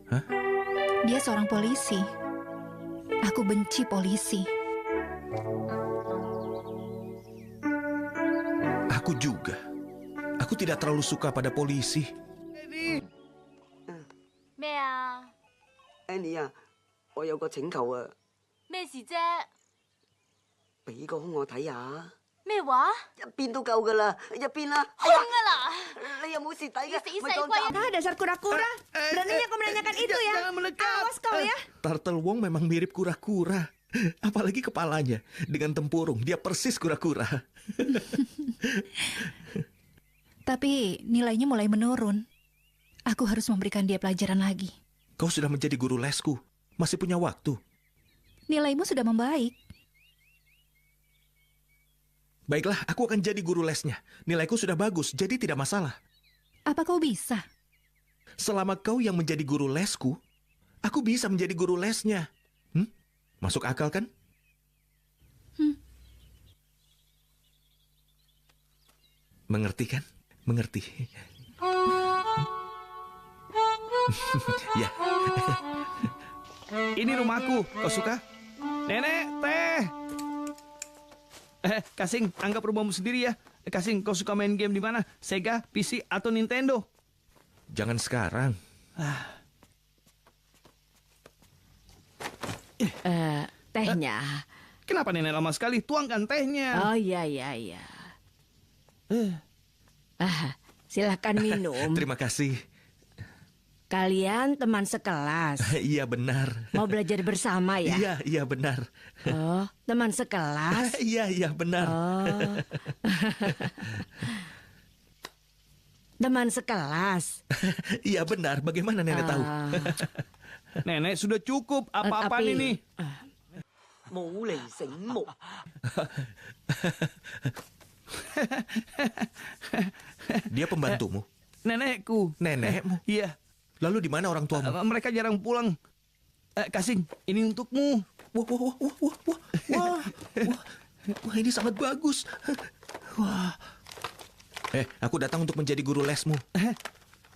Hah? Dia seorang polisi. Aku benci polisi. Aku juga. Aku tidak terlalu suka pada polisi.咩啊 Annie 啊，我有個請求啊，咩事啫？俾個胸我睇下。咩話？一邊都夠噶啦，一邊啦。空啊啦！你有冇蝕底嘅？死細龜啊！ Dasar kura-kura. Beraninya kau menanyakan itu ya? Awas kau ya. Turtle Wong memang mirip kura-kura. Apalagi kepalanya. Dengan tempurung, dia persis kura-kura. Tapi nilainya mulai menurun. Aku harus memberikan dia pelajaran lagi. Kau sudah menjadi guru lesku. Masih punya waktu. Nilaimu sudah membaik. Baiklah, aku akan jadi guru lesnya. Nilaiku sudah bagus, jadi tidak masalah. Apa kau bisa? Selama kau yang menjadi guru lesku, aku bisa menjadi guru lesnya. Masuk akal kan? Mengerti kan? Mengerti. Ya. Ini rumahku, kau suka? Nenek, teh. Kasing, anggap rumahmu sendiri ya. Kasing, kau suka main game di mana? Sega, PC, atau Nintendo? Jangan sekarang. Tehnya. Kenapa nenek lama sekali? Tuangkan tehnya. Oh iya. Silahkan minum. Terima kasih. Kalian teman sekelas. Iya benar. Mau belajar bersama ya? Iya benar. Oh, teman sekelas? Iya benar. Oh. Teman sekelas? Iya benar. Bagaimana nenek tahu? Nenek sudah cukup. Apa-apaan ini? Mau lì醒目. Dia pembantumu? Nenekku. Nenekmu? Iya. Lalu di mana orang tuamu? Mereka jarang pulang. Kasing, ini untukmu. Wah, ini sangat bagus. Wah. Aku datang untuk menjadi guru lesmu.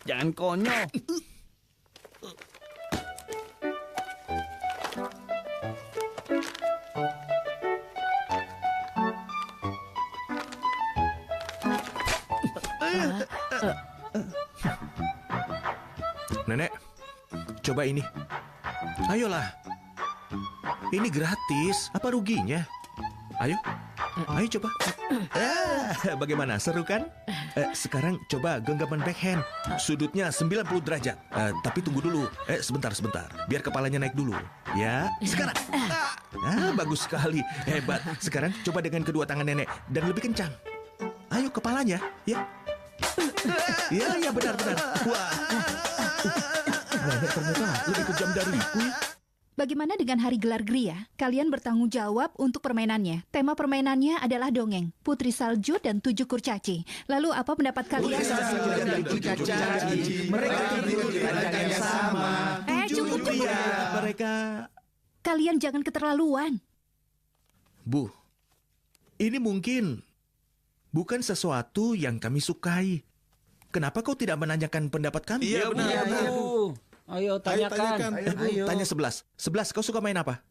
Jangan konyol. Nenek, coba ini. Ayolah. Ini gratis. Apa ruginya? Ayo coba. Bagaimana? Seru kan? Sekarang coba genggaman backhand. Sudutnya 90 derajat. Tapi tunggu dulu. Sebentar. Biar kepalanya naik dulu. Ya, sekarang. Bagus sekali. Hebat. Sekarang coba dengan kedua tangan nenek. Dan lebih kencang. Ayo kepalanya. Ya. Ya, benar. Wah. Nenek ternyata lebih kejam dariku ya. Bagaimana dengan hari gelar Gria? Kalian bertanggung jawab untuk permainannya. Tema permainannya adalah dongeng, Putri Salju dan 7 kurcaci. Lalu apa pendapat kalian? Putri Salju dan 7 kurcaci, mereka tidur di ranjang yang sama. Cukup. Mereka... Kalian jangan keterlaluan. Bu, Ini mungkin bukan sesuatu yang kami sukai. Kenapa kau tidak menanyakan pendapat kami? Iya, benar. Iya, Bu. Ayo tanyakan. Ayo. Tanya 11. 11, kau suka main apa?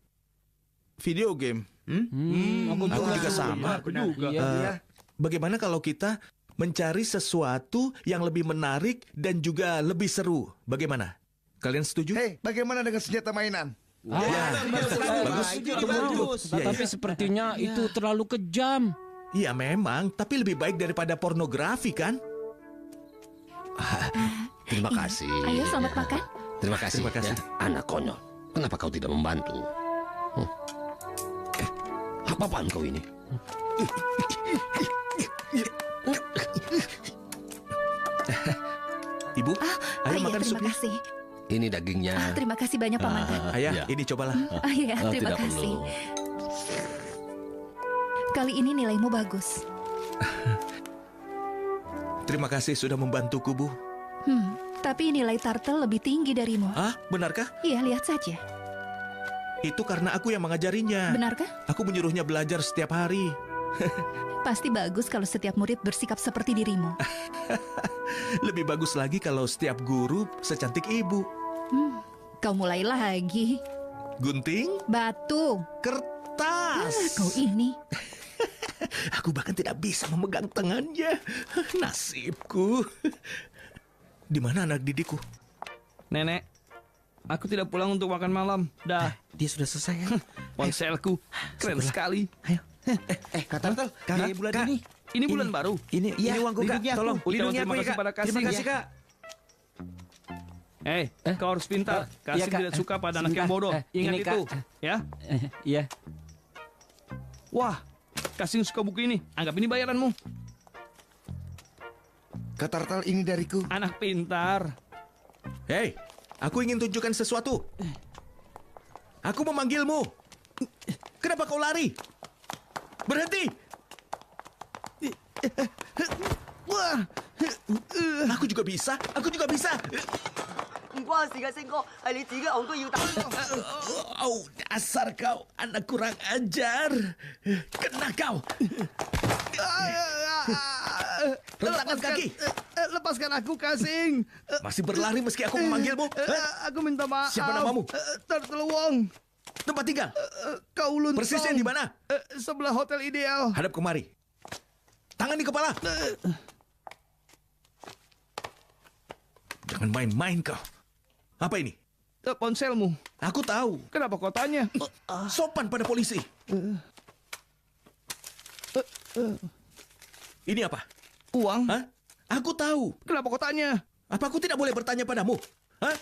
Video game. Aku juga sama. Aku juga. Bagaimana kalau kita mencari sesuatu yang lebih menarik dan juga lebih seru? Bagaimana? Kalian setuju? Hei, bagaimana dengan senjata mainan? Bagus. Tapi sepertinya itu terlalu kejam. Iya memang, tapi lebih baik daripada pornografi kan? Terima kasih. Ayo selamat makan. Terima kasih. Terima kasih. Ya, anak konyol. Kenapa kau tidak membantu? Apa-apaan kau ini? Ibu, ayo iya, makan terima supnya. kasih. Ini dagingnya. Terima kasih banyak Pak Mantan. Ayah, Ya. ini cobalah. Iya, Oh, terima tidak kasih. perlu. Kali ini nilaimu bagus. Terima kasih sudah membantuku, Bu. Tapi nilai turtle lebih tinggi darimu. Ah, benarkah? Iya, lihat saja. Itu karena aku yang mengajarinya. Benarkah? Aku menyuruhnya belajar setiap hari. Pasti bagus kalau setiap murid bersikap seperti dirimu. Lebih bagus lagi kalau setiap guru secantik ibu. Kau mulai lagi. Gunting, Batu. kertas. Kau ini. Aku bahkan tidak bisa memegang tangannya. Nasibku. Di mana anak didikku? Nenek, aku tidak pulang untuk makan malam. Dah. Dia sudah selesai. Ponselku keren sekali. Ayo. Kak, Ini bulan ini. Ini bulan baru. Ini uangku, Kak. Tolong, Ucapan terima kasih pada kasih. Terima kasih, Kak. Kau harus pintar. Kasih Kak. tidak suka pada anak yang bodoh. Ingat Ini, Kak. itu. Ya. Iya. Wah, Kasih suka buku ini. Anggap ini bayaranmu. Kak Tartal, ini dariku. Anak pintar. Hei, aku ingin tunjukkan sesuatu. Aku memanggilmu. Kenapa kau lari? Berhenti! Wah, aku juga bisa. Aku juga bisa. 唔關事嘅，星哥，係你自己戇居要打。 Oh, dasar kau, anak kurang ajar. Kena kau. Rentakan kaki. Lepaskan aku, Kasing. Masih berlari meski aku memanggilmu. Aku minta maaf. Siapa namamu? Turtle Wong. Tempat tinggal? Kau Luntong. Persisnya di mana? Sebelah Hotel Ideal. Hadap kemari. Tangan di kepala. Jangan main-main kau. Apa ini? Ponselmu. Aku tahu. Kenapa kau tanya? Sopan pada polisi. Ini apa? Uang. Hah? Aku tahu. Kenapa kau tanya? Apa aku tidak boleh bertanya padamu? Hah?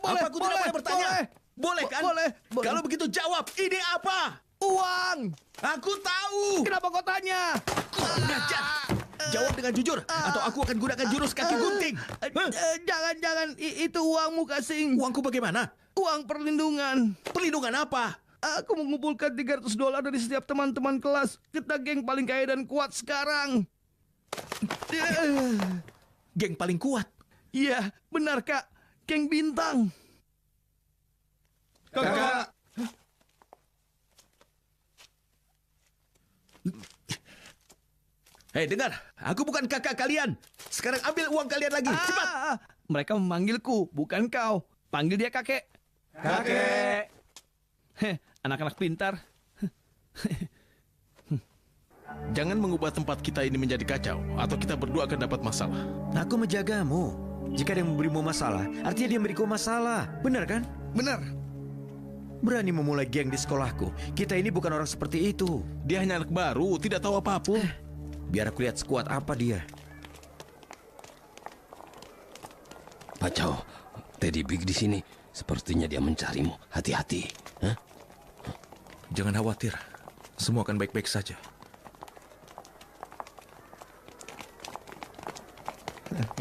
Boleh, apa aku tidak boleh bertanya? Boleh kan? Boleh. Kalau begitu jawab. Ini apa? Uang. Aku tahu. Kenapa kau tanya? Kurang ajar. Jawab dengan jujur, atau aku akan gunakan jurus kaki gunting. Jangan, itu uangmu, Kasing. Uangku bagaimana? Uang perlindungan. Perlindungan apa? Aku mengumpulkan $300 dari setiap teman-teman kelas. Kita geng paling kaya dan kuat sekarang. Geng paling kuat? Iya, benar, Kak. Geng bintang. Kakak. Hei, dengar. Aku bukan kakak kalian. Sekarang ambil uang kalian lagi. Cepat. Mereka memanggilku, bukan kau. Panggil dia kakek. Kakek. Anak-anak pintar. Jangan mengubah tempat kita ini menjadi kacau, atau kita berdua akan dapat masalah. Aku menjagamu. Jika dia memberimu masalah, artinya dia memberiku masalah. Benar kan? Benar. Berani memulai geng di sekolahku. Kita ini bukan orang seperti itu. Dia hanya anak baru, tidak tahu apapun. Biar aku lihat sekuat apa dia. Pacau, Teddy Big di sini. Sepertinya dia mencarimu. Hati-hati. Hah? Jangan khawatir. Semua akan baik-baik saja.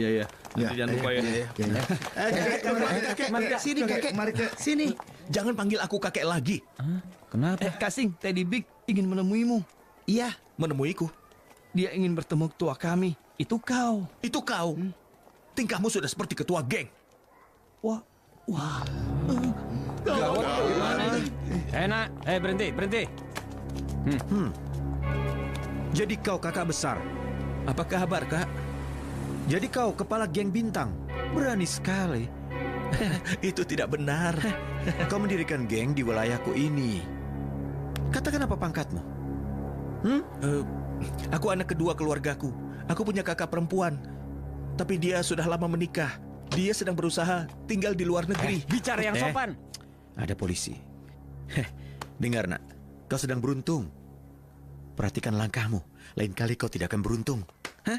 Iya. Jangan lupa ya. Kakek, sini kakek. Mari ke sini. Jangan panggil aku kakek lagi. Kenapa? Kasing, Teddy Big ingin menemuimu. Iya. Menemuiku? Dia ingin bertemu ketua kami. Itu kau. Itu kau? Tingkahmu sudah seperti ketua geng. Wah. Nak, berhenti. Jadi kau kakak besar. Apa kabar, Kak? Jadi kau kepala geng bintang. Berani sekali. Itu tidak benar. Kau mendirikan geng di wilayahku ini. Katakan apa pangkatmu? Aku anak kedua keluargaku. Aku punya kakak perempuan. Tapi dia sudah lama menikah. Dia sedang berusaha tinggal di luar negeri. Bicara yang sopan. Ada polisi. Dengar nak, kau sedang beruntung. Perhatikan langkahmu. Lain kali kau tidak akan beruntung. Hah?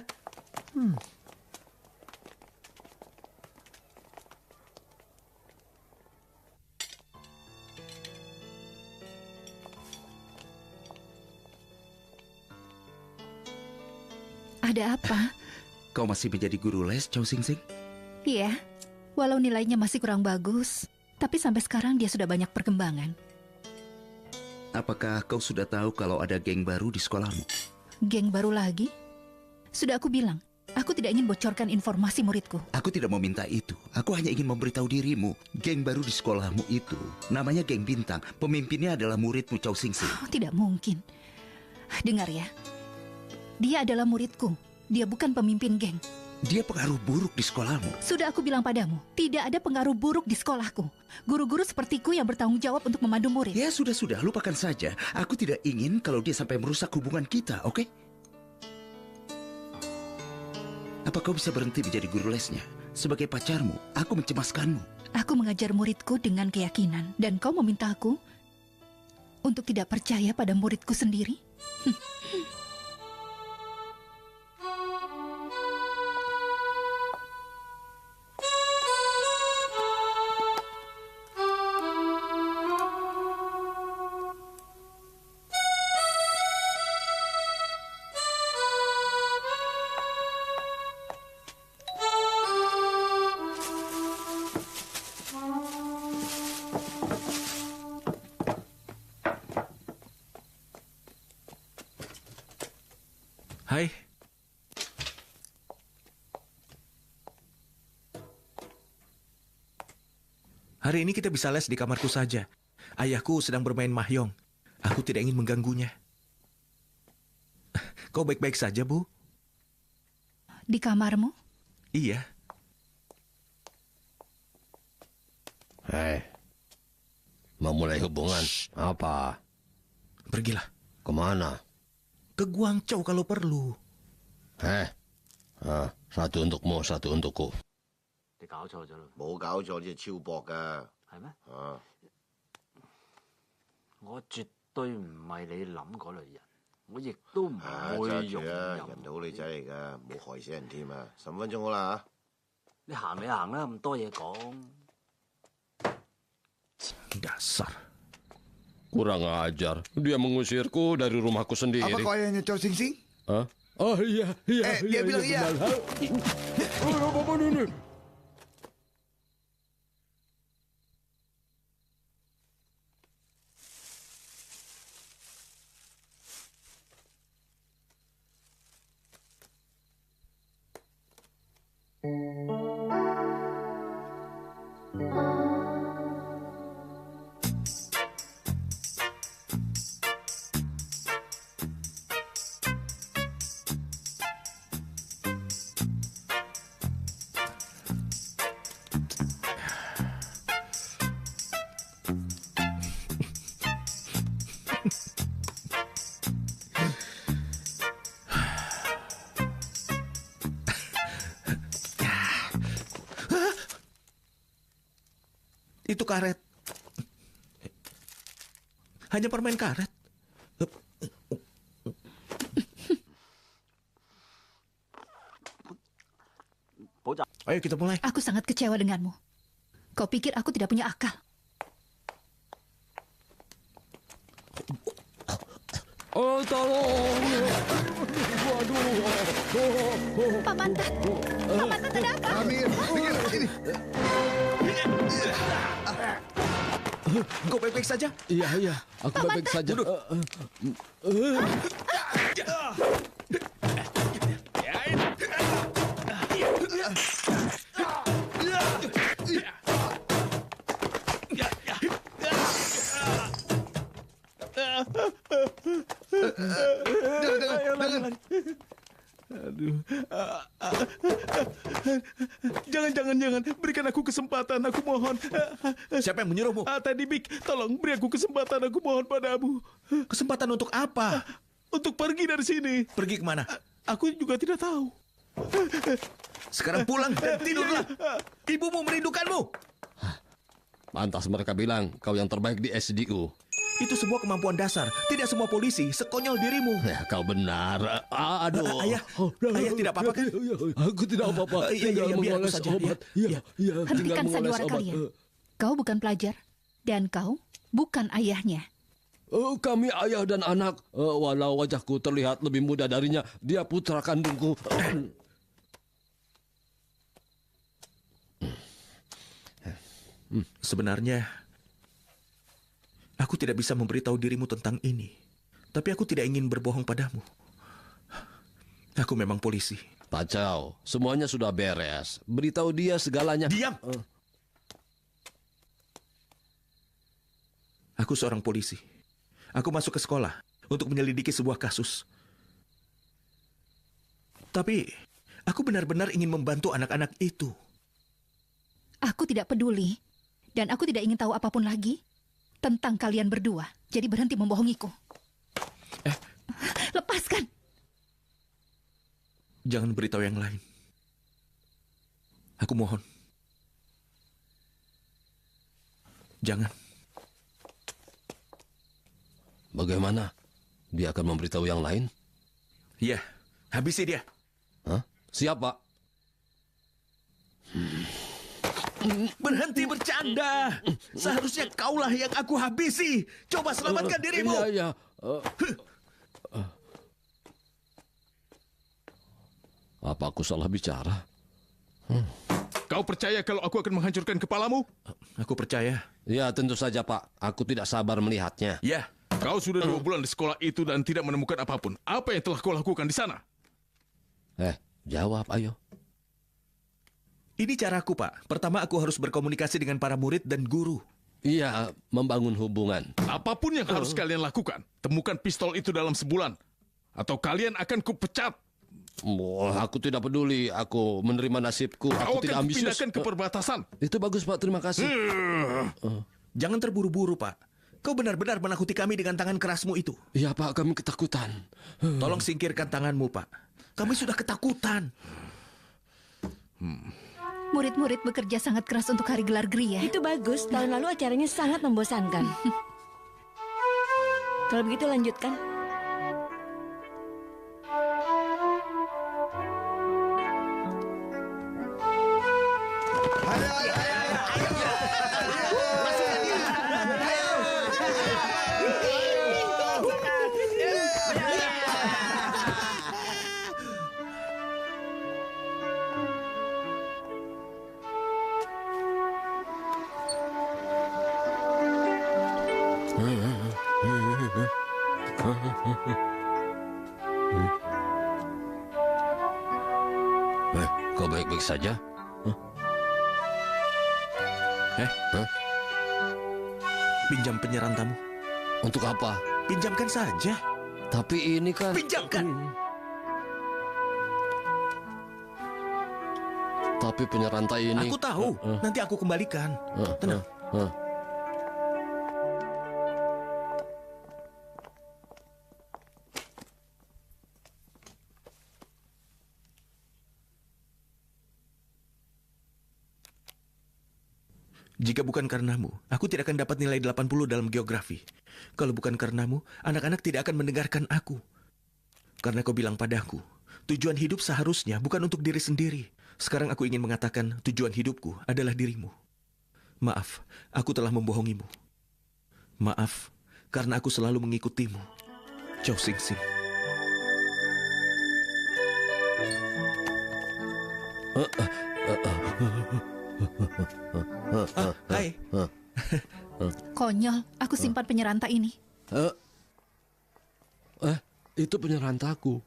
Ada apa? Kau masih menjadi guru les, Chow Sing Sing? Iya, walau nilainya masih kurang bagus, tapi sampai sekarang dia sudah banyak perkembangan. Apakah kau sudah tahu kalau ada geng baru di sekolahmu? Geng baru lagi? Sudah aku bilang, aku tidak ingin bocorkan informasi muridku. Aku tidak mau minta itu. Aku hanya ingin memberitahu dirimu. Geng baru di sekolahmu itu namanya geng bintang. Pemimpinnya adalah muridmu, Chow Sing Sing. Oh, tidak mungkin. Dengar ya, dia adalah muridku. Dia bukan pemimpin geng. Dia pengaruh buruk di sekolahmu. Sudah aku bilang padamu, tidak ada pengaruh buruk di sekolahku. Guru-guru sepertiku yang bertanggung jawab untuk memandu murid. Ya sudah, lupakan saja. Aku tidak ingin kalau dia sampai merusak hubungan kita, oke? Apa kau bisa berhenti menjadi guru lesnya? Sebagai pacarmu, aku mencemaskanmu. Aku mengajar muridku dengan keyakinan, dan kau meminta aku untuk tidak percaya pada muridku sendiri? Hai. Hari ini kita bisa les di kamarku saja. Ayahku sedang bermain mahjong. Aku tidak ingin mengganggunya. Kau baik-baik saja, Bu? Di kamarmu? Iya. Hei, memulai hubungan. Apa? Pergilah. Kemana? Ke Guangzhou kalau perlu. Satu untukmu, satu untukku. 你搞錯咗啦！冇搞錯，呢係超薄噶。係咩？啊！我絕對唔係你諗嗰類人，我亦都唔揸會用住啊！任。人哋好女仔嚟噶，冇害死人添啊！15分鐘好啦嚇。你行你行啦，咁多嘢講。 Dasar. Kurang ajar. Dia mengusirku dari rumahku sendiri. Apa kau ayahnya Chow Sing Sing? Hah? Oh iya, dia bilang iya. Apa ini? Itu karet. Hanya permen karet. Ayo kita mulai. Aku sangat kecewa denganmu. Kau pikir aku tidak punya akal? Oh, tolong! Waduh! Pak Mantat! Pak Mantat ada apa? Amir, sini. Kau baik-baik saja? Iya. Aku baik-baik saja. Aduh. Jangan. Berikan aku kesempatan, aku mohon. Siapa yang menyuruhmu? Tadi Bik, tolong beri aku kesempatan, aku mohon padamu. Kesempatan untuk apa? Untuk pergi dari sini. Pergi kemana? Aku juga tidak tahu. Sekarang pulang dan tidurlah. Ibumu merindukanmu. Pantas mereka bilang kau yang terbaik di SDU. Itu sebuah kemampuan dasar. Tidak semua polisi sekonyol dirimu. Ya, kau benar. Aduh. Ayah tidak apa-apa kan? Aku tidak apa-apa. Tinggal mengoles obat. Hentikan sandiwara kalian. Kau bukan pelajar. Dan kau bukan ayahnya. Kami ayah dan anak. Walau wajahku terlihat lebih muda darinya, dia putra kandungku. Sebenarnya, aku tidak bisa memberitahu dirimu tentang ini. Tapi aku tidak ingin berbohong padamu. Aku memang polisi. Pacau, semuanya sudah beres. Beritahu dia segalanya. Diam! Aku seorang polisi. Aku masuk ke sekolah untuk menyelidiki sebuah kasus. Tapi, aku benar-benar ingin membantu anak-anak itu. Aku tidak peduli. Dan aku tidak ingin tahu apapun lagi tentang kalian berdua. Jadi berhenti membohongiku. Lepaskan! Jangan beritahu yang lain. Aku mohon. Jangan. Bagaimana? Dia akan memberitahu yang lain? Iya, habisi dia. Hah? Siapa? Berhenti bercanda. Seharusnya kaulah yang aku habisi. Coba selamatkan dirimu. Iya. Apa aku salah bicara? Kau percaya kalau aku akan menghancurkan kepalamu? Aku percaya. Ya, tentu saja, Pak. Aku tidak sabar melihatnya. Ya. Kau sudah 2 bulan di sekolah itu dan tidak menemukan apapun. Apa yang telah kau lakukan di sana? Jawab, ayo. Ini caraku, Pak. Pertama, aku harus berkomunikasi dengan para murid dan guru. Iya, membangun hubungan. Apapun yang harus kalian lakukan, temukan pistol itu dalam sebulan. Atau kalian akan kupecat. Aku tidak peduli. Aku menerima nasibku. Aku tidak akan ambisius. kupindahkan ke perbatasan. Itu bagus, Pak. Terima kasih. Jangan terburu-buru, Pak. Kau benar-benar menakuti kami dengan tangan kerasmu itu. Iya, Pak. Kami ketakutan. Tolong singkirkan tanganmu, Pak. Kami sudah ketakutan. Murid-murid bekerja sangat keras untuk hari gelar GRI ya. Itu bagus. Tahun lalu acaranya sangat membosankan. Kalau begitu lanjutkan. Kau baik-baik saja? Pinjam penyerantamu. Untuk apa? Pinjamkan saja. Tapi ini kan... Pinjamkan! Tapi penyerantai ini... Aku tahu. Nanti aku kembalikan. Tenang. Jika bukan karenamu, aku tidak akan dapat nilai 80 dalam geografi. Kalau bukan karenamu, anak-anak tidak akan mendengarkan aku. Karena kau bilang padaku, tujuan hidup seharusnya bukan untuk diri sendiri. Sekarang aku ingin mengatakan tujuan hidupku adalah dirimu. Maaf, aku telah membohongimu. Maaf, karena aku selalu mengikutimu. Chow Sing Sing. Hai. Konyol, aku simpan penyerantai ini. Itu penyerantaku.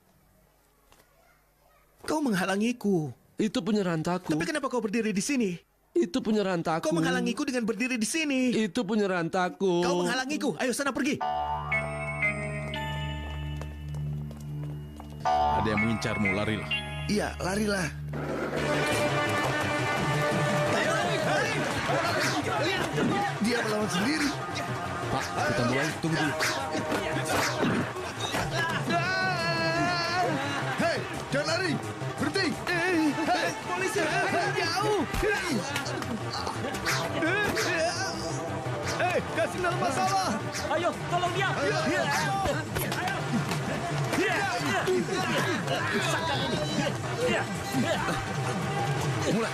Kau menghalangiku. Itu penyerantaku. Tapi kenapa kau berdiri di sini? Itu penyerantaku. Kau menghalangiku dengan berdiri di sini. Itu penyerantaku. Kau menghalangiku. Ayo sana pergi. Ada yang mengincarmu, larilah. Iya, larilah. Dia melawan sendiri. Pak, kita mulai. Tunggu dulu. Hei, jangan lari. Berhenti. Hei, Polisi, jauh. Kasih dalam masalah. Ayo, tolong dia. mulai.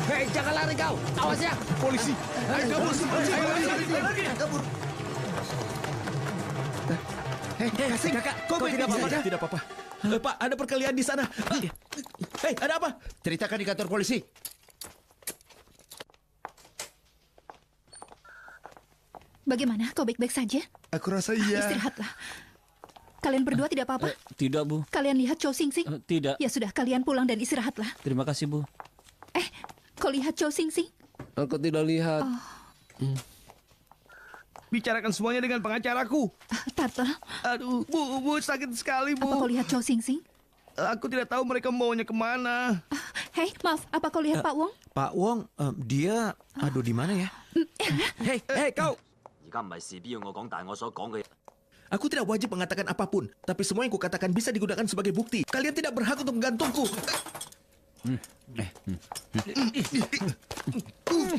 Hei, jangan lari kau. Awas ya. Polisi. Ayo kabur. Kabur. Hei, kasih kakak. Kau tidak apa-apa kan? Tidak apa-apa. Pak, ada perkelahian di sana. Hei, ada apa? Ceritakan di kantor polisi. Bagaimana? Kau baik-baik saja? Aku rasa iya. Istirahatlah. Kalian berdua tidak apa-apa? Tidak, Bu. Kalian lihat Chow Sing Sing? Tidak. Ya sudah, kalian pulang dan istirahatlah. Terima kasih, Bu. Kau lihat Chow Sing Sing? Aku tidak lihat. Bicarakan semuanya dengan pengacaraku. Tata. Aduh, Bu, sakit sekali, Bu. Apa kau lihat Chow Sing Sing? Aku tidak tahu mereka maunya kemana. Hei, maaf, apa kau lihat Pak Wong? Pak Wong, dia... Aduh, di mana ya? Hei, kau! Aku tidak wajib mengatakan apapun, tapi semua yang kukatakan bisa digunakan sebagai bukti. Kalian tidak berhak untuk menggantungku.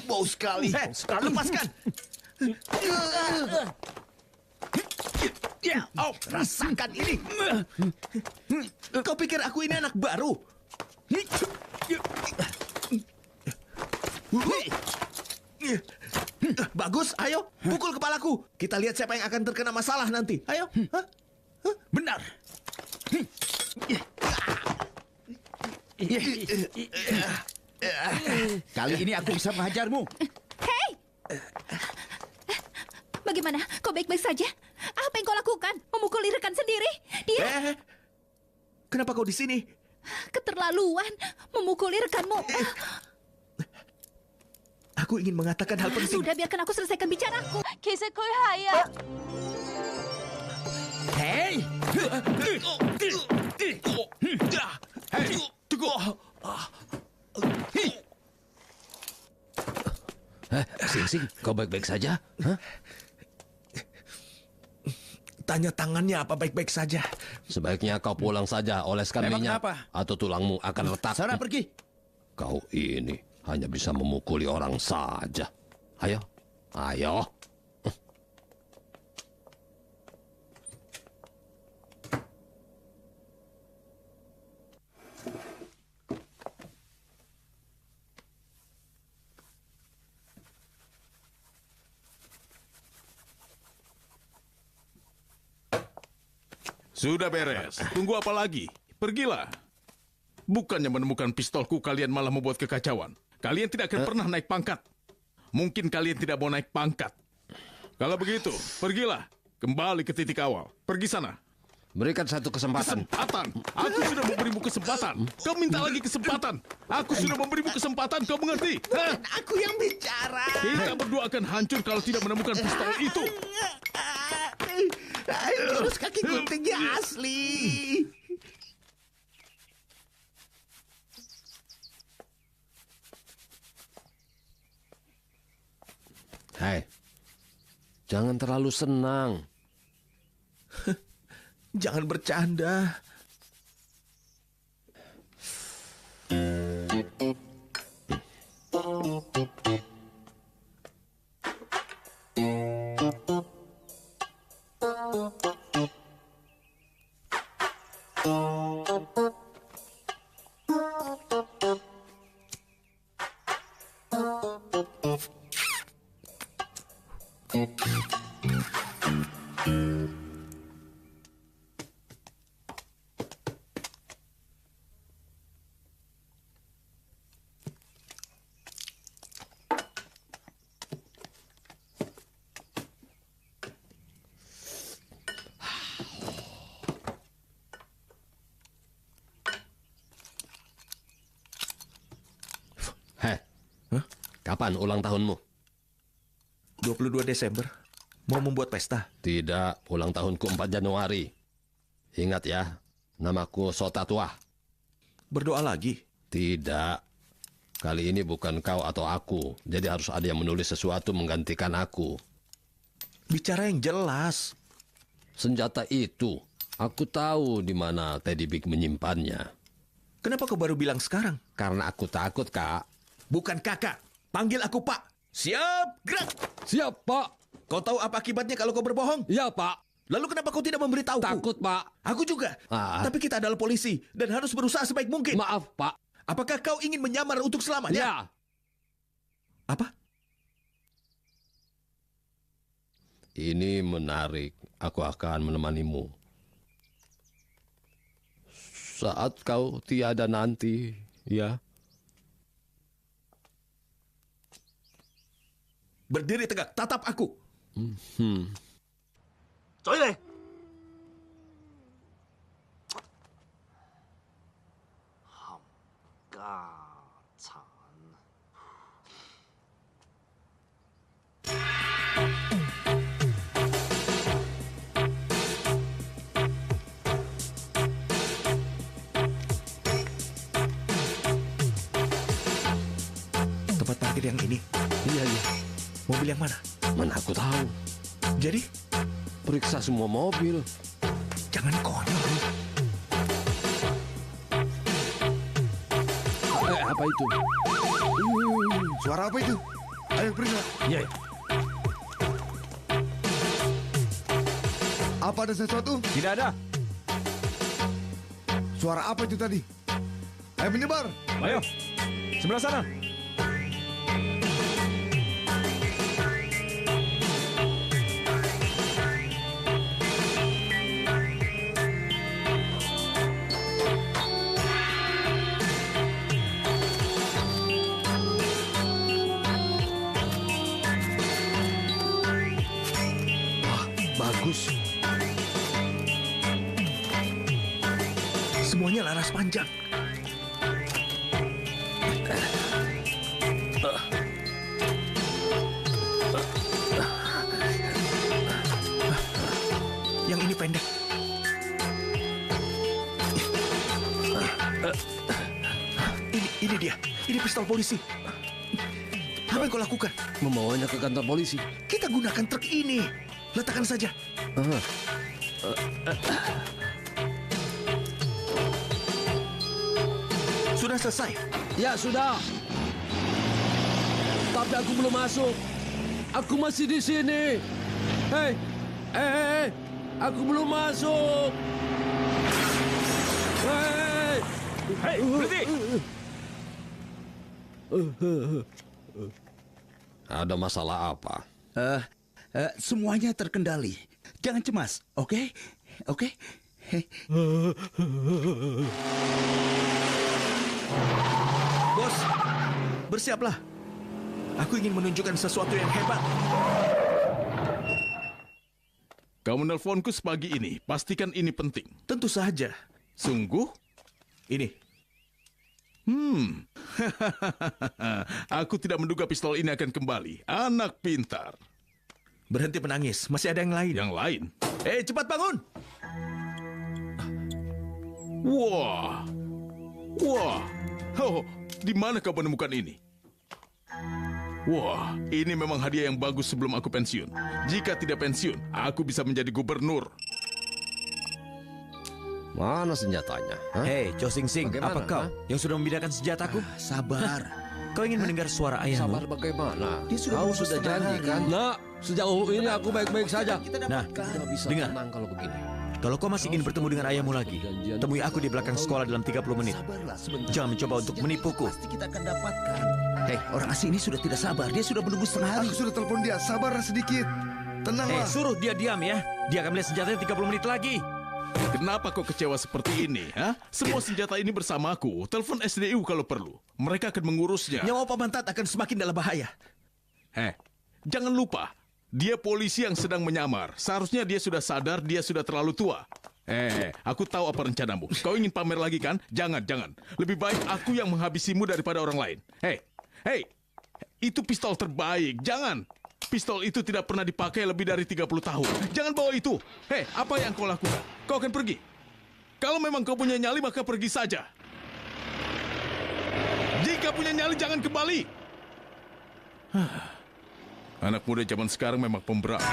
Bau sekali. Lepaskan. Rasakan ini. Kau pikir aku ini anak baru? Bagus, ayo pukul kepalaku. Kita lihat siapa yang akan terkena masalah nanti. Ayo. Benar. Kali ini aku bisa menghajarmu. Hei! Bagaimana? Kau baik-baik saja? Apa yang kau lakukan? Memukuli rekan sendiri? Dia... Kenapa kau di sini? Keterlaluan. Memukuli rekanmu. Aku ingin mengatakan hal penting. Sudah, biarkan aku selesaikan bicaraku. 其實佢係啊。 Hei! Hei, tunggu. Sing, kau baik-baik saja? Hah? Tanya tangannya apa baik-baik saja. Sebaiknya kau pulang saja, oleskan Memang minyak. kenapa? Atau tulangmu akan retak. Sana pergi. Kau ini hanya bisa memukuli orang saja. Ayo, ayo. Sudah beres. Tunggu apa lagi? Pergilah. Bukannya menemukan pistolku, kalian malah membuat kekacauan. Kalian tidak akan pernah naik pangkat. Mungkin kalian tidak mau naik pangkat. Kalau begitu, pergilah. Kembali ke titik awal. Pergi sana. Berikan satu kesempatan. Kesempatan? Aku sudah memberimu kesempatan. Kau minta lagi kesempatan. Aku sudah memberimu kesempatan, kau mengerti? Bukan aku yang bicara. Kita berdua akan hancur kalau tidak menemukan pistol itu. Terus kaki guntingnya asli. Hei, jangan terlalu senang. Jangan bercanda. Kapan ulang tahunmu? 22 Desember. Mau membuat pesta? Tidak, ulang tahunku 4 Januari. Ingat ya, Namaku Sota Tua. Berdoa lagi? Tidak. Kali ini bukan kau atau aku. Jadi harus ada yang menulis sesuatu menggantikan aku. Bicara yang jelas. Senjata itu, aku tahu di mana Teddy Big menyimpannya. Kenapa kau baru bilang sekarang? Karena aku takut, Kak. Bukan kakak. Panggil aku Pak. Siap, gerak. Siap, Pak. Kau tahu apa akibatnya kalau kau berbohong? Ya, Pak. Lalu kenapa kau tidak memberitahuku? Takut, Pak. Aku juga. Tapi kita adalah polisi dan harus berusaha sebaik mungkin. Maaf, Pak. Apakah kau ingin menyamar untuk selamanya? Ya. Apa? Ini menarik. Aku akan menemanimu. Saat kau tiada nanti, ya. Berdiri tegak, tatap aku. Coi Tempat parkir yang ini? Iya. Mobil yang mana? Mana aku tahu. Jadi? Periksa semua mobil. Jangan konyol. Apa itu? Suara apa itu? Ayo periksa. Ya. Apa ada sesuatu? Tidak ada. Suara apa itu tadi? Ayo menyebar. Ayo. Sebelah sana. Bagus. Semuanya laras panjang. Yang ini pendek. Ini dia. Ini pistol polisi. Apa yang kau lakukan? Membawanya ke kantor polisi. Kita gunakan truk ini. Letakkan saja. Sudah selesai? Ya, sudah. Tapi aku belum masuk. Aku masih di sini. Hei. Aku belum masuk. Hei, berhenti. Ada masalah apa? Semuanya terkendali. Jangan cemas, oke? Oke? Bos, bersiaplah. Aku ingin menunjukkan sesuatu yang hebat. Kamu menelponku sepagi ini. Pastikan ini penting. Tentu saja. Sungguh? Ini. Aku tidak menduga pistol ini akan kembali. Anak pintar. Berhenti menangis. Masih ada yang lain. Yang lain? Cepat bangun! Wah. Oh, di mana kau menemukan ini? Wah, ini memang hadiah yang bagus sebelum aku pensiun. Jika tidak pensiun, aku bisa menjadi gubernur. Mana senjatanya? Hei, Cho Sing Sing, apa kau yang sudah membedakan senjataku? Sabar. Kau ingin mendengar suara ayahmu? Sabar bagaimana? Dia sudah Kau putus sudah setengah janji hari. kan? Nah, sejauh ini aku baik-baik saja. Nah, Tidak bisa dengar. tenang kalau begini. Kalau kau masih ingin bertemu dengan ayahmu lagi, temui aku di belakang sekolah dalam 30 menit. Jangan mencoba untuk menipuku. Pasti kita akan dapatkan. Hei, orang asing ini sudah tidak sabar. Dia sudah menunggu setengah hari. Aku sudah telepon dia. Sabar sedikit. Tenanglah. Suruh dia diam ya. Dia akan melihat senjatanya 30 menit lagi. Kenapa kau kecewa seperti ini? Semua senjata ini bersamaku. Telepon SDU kalau perlu. Mereka akan mengurusnya. Nyawa Paman Tat akan semakin dalam bahaya. Jangan lupa. Dia polisi yang sedang menyamar. Seharusnya dia sudah sadar dia sudah terlalu tua. Aku tahu apa rencanamu. Kau ingin pamer lagi kan? Jangan. Lebih baik aku yang menghabisimu daripada orang lain. Hei, itu pistol terbaik. Jangan. Pistol itu tidak pernah dipakai lebih dari 30 tahun. Jangan bawa itu. Apa yang kau lakukan? Kau akan pergi. Kalau memang kau punya nyali, maka pergi saja. Jika punya nyali, jangan kembali. Anak muda zaman sekarang memang pemberani.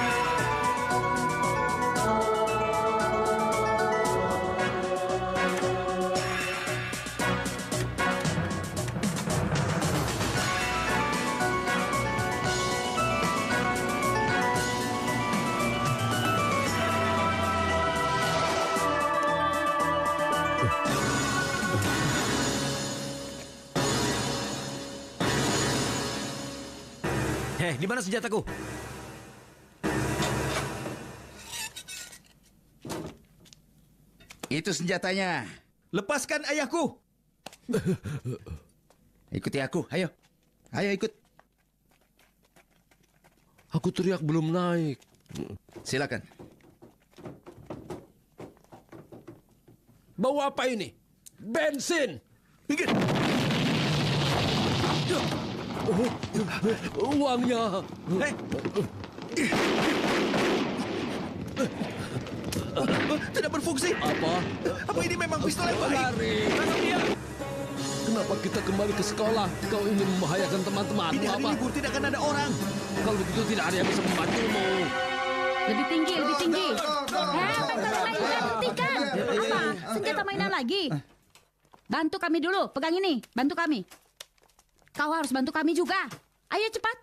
Di mana senjataku? Itu senjatanya. Lepaskan ayahku. Ikuti aku, ayo. Ayo ikut. Aku teriak belum naik. Silakan. Bawa apa ini? Bensin. Minggir. Uangnya. Tidak berfungsi. Apa ini memang pistol yang baik? Lari. Tangkap dia. Kenapa kita kembali ke sekolah? Kau ingin membahayakan teman-teman. Ini hari libur, tidak akan ada orang. Kalau begitu tidak ada yang bisa membantumu. Lebih tinggi, lebih tinggi. Hentikan. Apa? Senjata mainan lagi? Bantu kami dulu, pegang ini. Bantu kami. Kau harus bantu kami juga. Ayo cepat.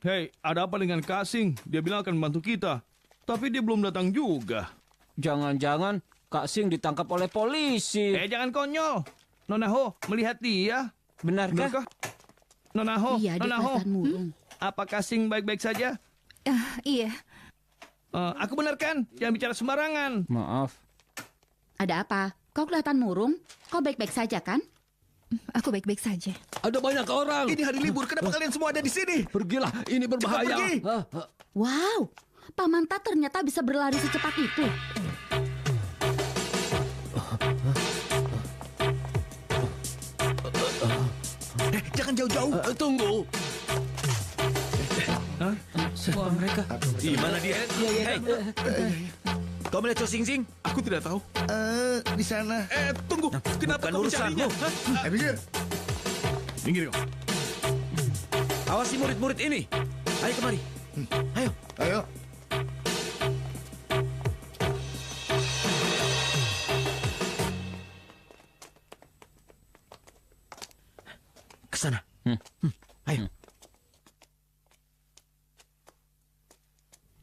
Hei, ada apa dengan Kasing? Dia bilang akan membantu kita. Tapi dia belum datang juga. Jangan-jangan Kak Sing ditangkap oleh polisi. Jangan konyol. Nona Ho, melihat dia. Benarkah? Nona Ho, Iya, dia Nona Ho. kelihatan murung. Apa Kasing baik-baik saja? Iya. Aku benar kan? Jangan bicara sembarangan. Maaf. Ada apa? Kau kelihatan murung. Kau baik-baik saja kan? Aku baik-baik saja. Ada banyak orang. Ini hari libur, kenapa kalian semua ada di sini? Pergilah, ini berbahaya. Cepat pergi. Wow, Paman Ta ternyata bisa berlari secepat itu. Jangan jauh-jauh. Tunggu. Siapa mereka? Di mana dia? Hei, kau melihat Cho Sing Sing? Aku tidak tahu. Di sana. Tunggu. Kenapa Bukan kau urusanmu. mencarinya? Minggir. Minggir kau. Awasi murid-murid ini. Ayo kemari. Ayo. Ayo. Ke sana. Ayo.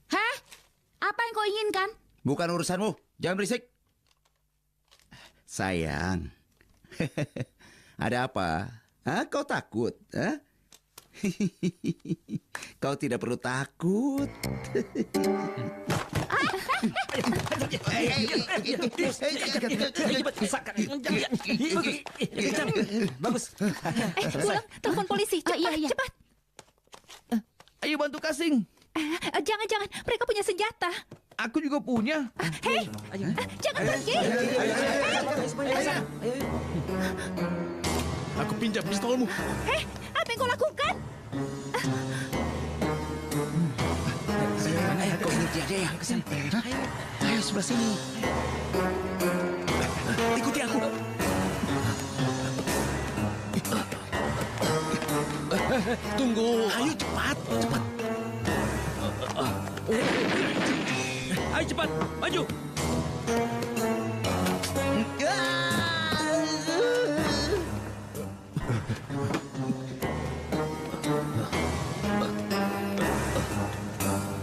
Heh? Apa yang kau inginkan? Bukan urusanmu. Jangan berisik. Sayang. Ada apa? Hah? Kau takut? Hah? Kau tidak perlu takut. Bagus. Pulang, telepon polisi. Cepat, iya. cepat. Ayo bantu Kasing. Jangan-jangan, mereka punya senjata. Aku juga punya. Hei, jangan pergi. Aku pinjam pistolmu. Hei, apa yang kau lakukan? Mana ya kau ngerti ada ya? Kesana. Ayo sebelah sini. Ikuti aku. Tunggu. Ayo cepat, cepat. Ayo cepat, maju.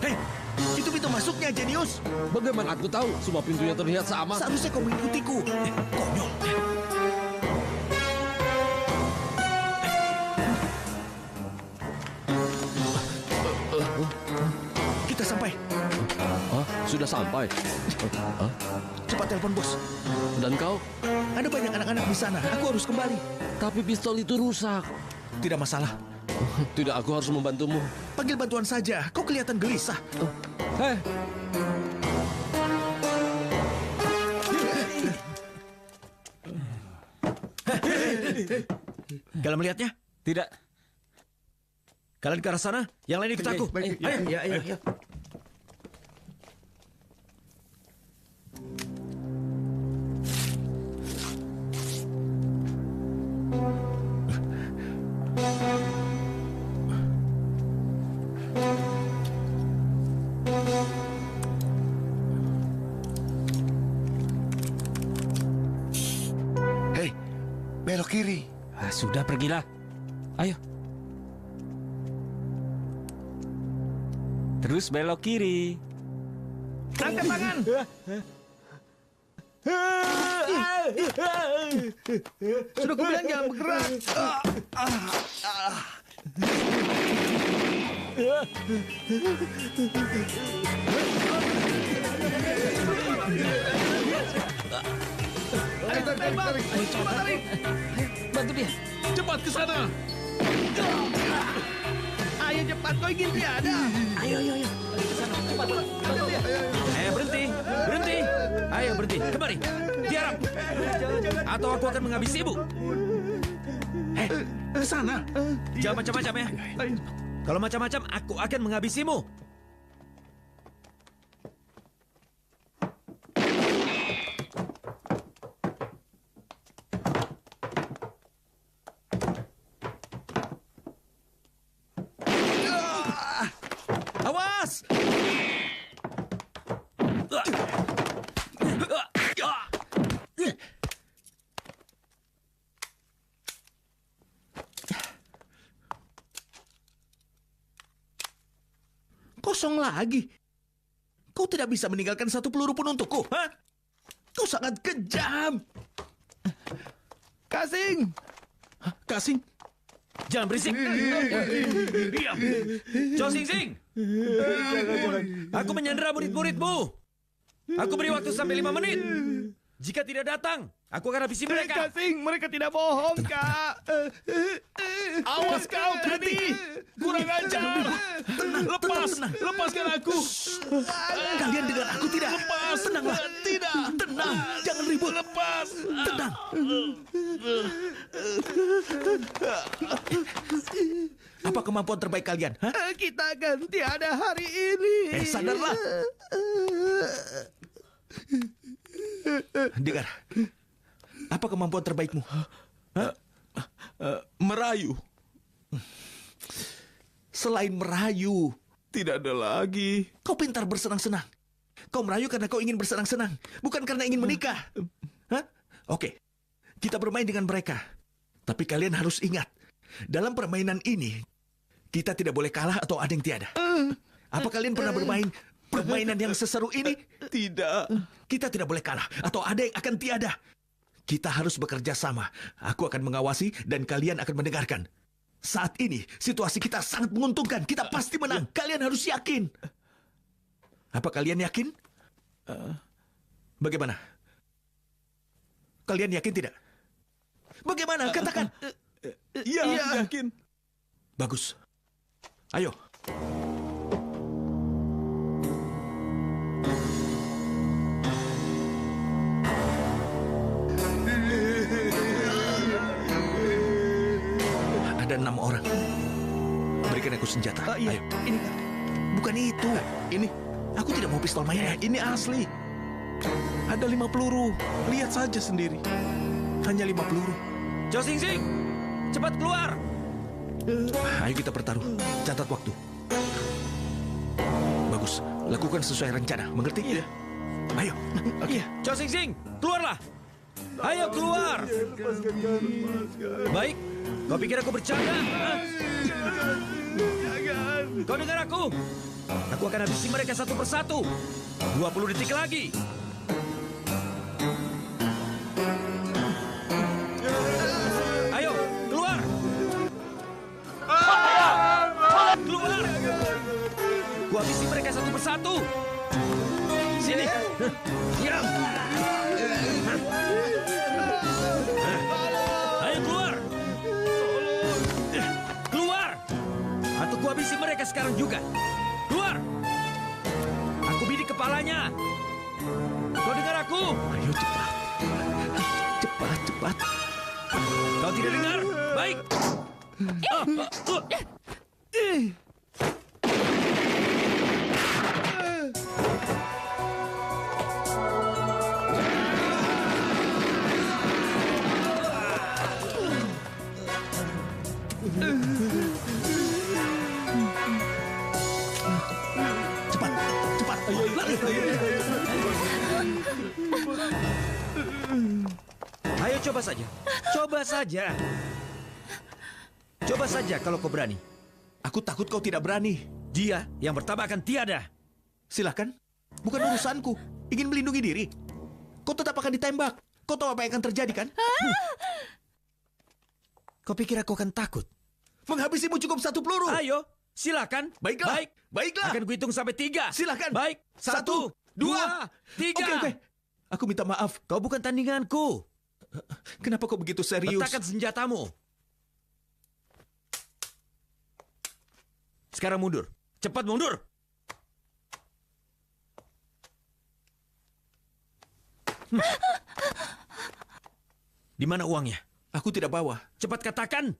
Hei, itu pintu masuknya, Jenius. Bagaimana aku tahu? Semua pintunya terlihat sama. Seharusnya kau mengikutiku. Konyol. Kita sampai. Sudah sampai. Cepat telepon bos. Dan kau? Ada banyak anak-anak di sana. Aku harus kembali. Tapi pistol itu rusak. Tidak masalah. Tidak, aku harus membantumu. Panggil bantuan saja. Kau kelihatan gelisah. Hei. Kalian melihatnya? Tidak. Kalian ke arah sana, yang lain ikut aku. Ayo. Belok kiri. Sudah, pergilah. Ayo. Terus belok kiri. Angkat tangan. Sudah kubilang jangan bergerak. Ayo tarik. Cepat tarik. Bantu dia. Cepat ke sana. Ayo cepat, kau ingin tiada. Ayo. Ke sana, cepat. Berhenti. Ayo berhenti, kembali. Diam. Atau aku akan menghabisimu. Ke sana. Jangan macam-macam ya. Kalau macam-macam, aku akan menghabisimu. Awas! Kosong lagi. Kau tidak bisa meninggalkan satu peluru pun untukku, ha? Kau sangat kejam. Kasing. Kasing? Jangan berisik. Diam. Chow Sing Sing. Aku menyandera murid-muridmu. Aku beri waktu sampai 5 menit. Jika tidak datang, aku akan habisi mereka. Kasing, mereka tidak bohong, Kak. Awas kau, berhenti. Kurang ajar. Lepaskan aku. Kalian dengar aku tidak? Lepas. Tenanglah. Tidak. Tenang, jangan ribut. Lepas. Tenang. Apa kemampuan terbaik kalian? Ha? Kita akan tiada hari ini. Sadarlah. Dengar. Apa kemampuan terbaikmu? Merayu. Selain merayu, tidak ada lagi. Kau pintar bersenang-senang. Kau merayu karena kau ingin bersenang-senang, bukan karena ingin menikah. Hah? Oke, kita bermain dengan mereka. Tapi kalian harus ingat, dalam permainan ini, kita tidak boleh kalah atau ada yang tiada. Apa kalian pernah bermain permainan yang seseru ini? Tidak. Kita tidak boleh kalah atau ada yang akan tiada. Kita harus bekerja sama. Aku akan mengawasi dan kalian akan mendengarkan. Saat ini, situasi kita sangat menguntungkan. Kita pasti menang. Kalian harus yakin. Apa kalian yakin? Bagaimana? Kalian yakin tidak? Bagaimana? Katakan. Iya, yakin. Bagus. Ayo. Ada 6 orang. Berikan aku senjata. Iya. Ayo. Ini. Bukan itu. Ini. Aku tidak mau pistol mainan. Ini asli. Ada 5 peluru. Lihat saja sendiri. Hanya 5 peluru. Chow Sing Sing, cepat keluar. Ayo kita bertaruh. Catat waktu. Bagus. Lakukan sesuai rencana. Mengerti? Iya. Ayo. Oke. Chow Sing Sing, keluarlah. Ayo keluar. Baik. Kau pikir aku bercanda? Kau dengar aku? Aku akan habisi mereka satu persatu. 20 detik lagi. Ayo, keluar. Keluar. Ku habisi mereka satu persatu. Sini. Diam. Ayo keluar. Keluar. Atau ku habisi mereka sekarang juga. Keluar. Aku bidik kepalanya. Kau dengar aku? Ayo cepat. Cepat. Kau tidak dengar? Baik. Cepat. Ayo coba saja. Coba saja. Coba saja kalau kau berani. Aku takut kau tidak berani. Dia yang pertama akan tiada. Silakan. Bukan urusanku. Ingin melindungi diri. Kau tetap akan ditembak. Kau tahu apa yang akan terjadi, kan? Kau pikir aku akan takut? Menghabisimu cukup 1 peluru. Ayo, silakan. Baiklah. Baik. Baiklah. Akan kuhitung sampai 3. Silakan. Baik. 1, 2, 3. Oke. Aku minta maaf. Kau bukan tandinganku. Kenapa kau begitu serius? Letakkan senjatamu. Sekarang mundur. Cepat mundur. Di mana uangnya? Aku tidak bawa. Cepat katakan.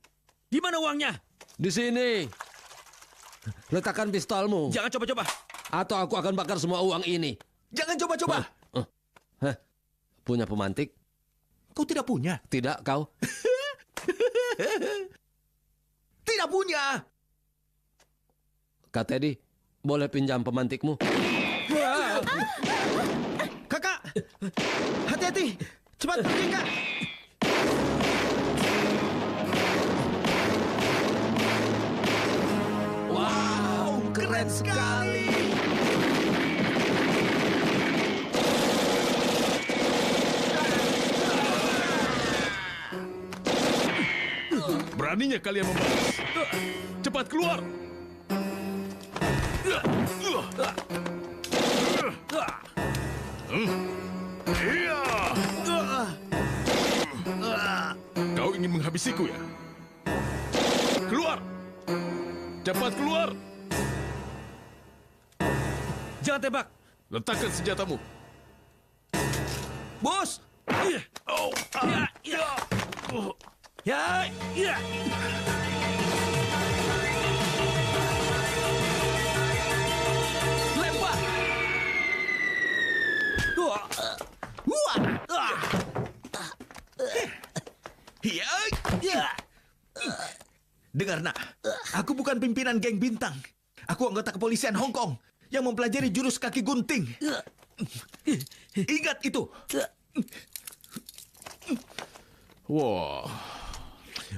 Di mana uangnya? Di sini. Letakkan pistolmu. Jangan coba-coba. Atau aku akan bakar semua uang ini. Jangan coba-coba. Punya pemantik? Kau tidak punya? Tidak, kau? Tidak punya. Kak Teddy, boleh pinjam pemantikmu? Kakak, hati-hati. Cepat pergi, Kak. Wow, keren sekali. Beraninya kalian membalas. Cepat keluar. Kau ingin menghabisiku ya? Keluar. Cepat keluar. Jangan tembak. Letakkan senjatamu. Bos. Oh. Ya. Lempar. Dengar, nak. Aku bukan pimpinan geng bintang. Aku anggota kepolisian Hong Kong yang mempelajari jurus kaki gunting. Ingat itu. Wah.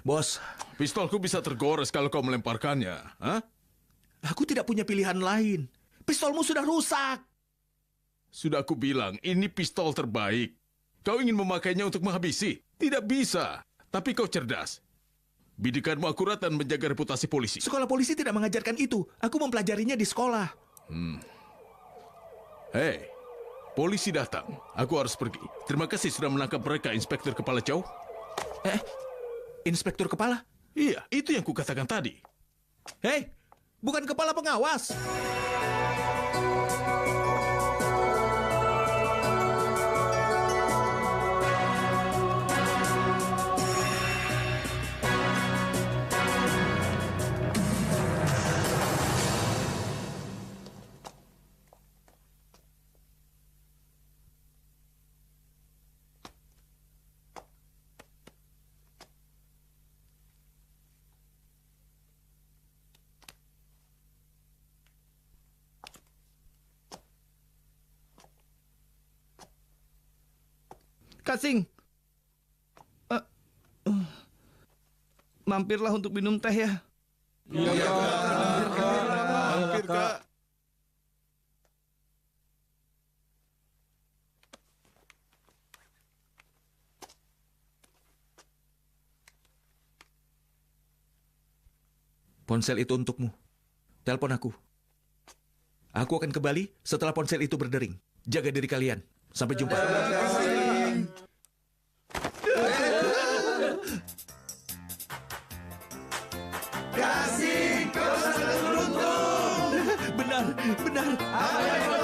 Bos, pistolku bisa tergores kalau kau melemparkannya. Hah? Aku tidak punya pilihan lain. Pistolmu sudah rusak. Sudah aku bilang, ini pistol terbaik. Kau ingin memakainya untuk menghabisi? Tidak bisa. Tapi kau cerdas. Bidikanmu akurat dan menjaga reputasi polisi. Sekolah polisi tidak mengajarkan itu. Aku mempelajarinya di sekolah. Hei, polisi datang. Aku harus pergi. Terima kasih sudah menangkap mereka, Inspektur Kepala Chow. Inspektur Kepala? Iya, itu yang kukatakan tadi. Hei, bukan kepala pengawas. Kasing. Mampirlah untuk minum teh ya. Iya, Mampir, Kak. Ponsel itu untukmu. Telepon aku. Aku akan kembali setelah ponsel itu berdering. Jaga diri kalian. Sampai jumpa. Kasih, kau sangat beruntung. Benar. Apa yang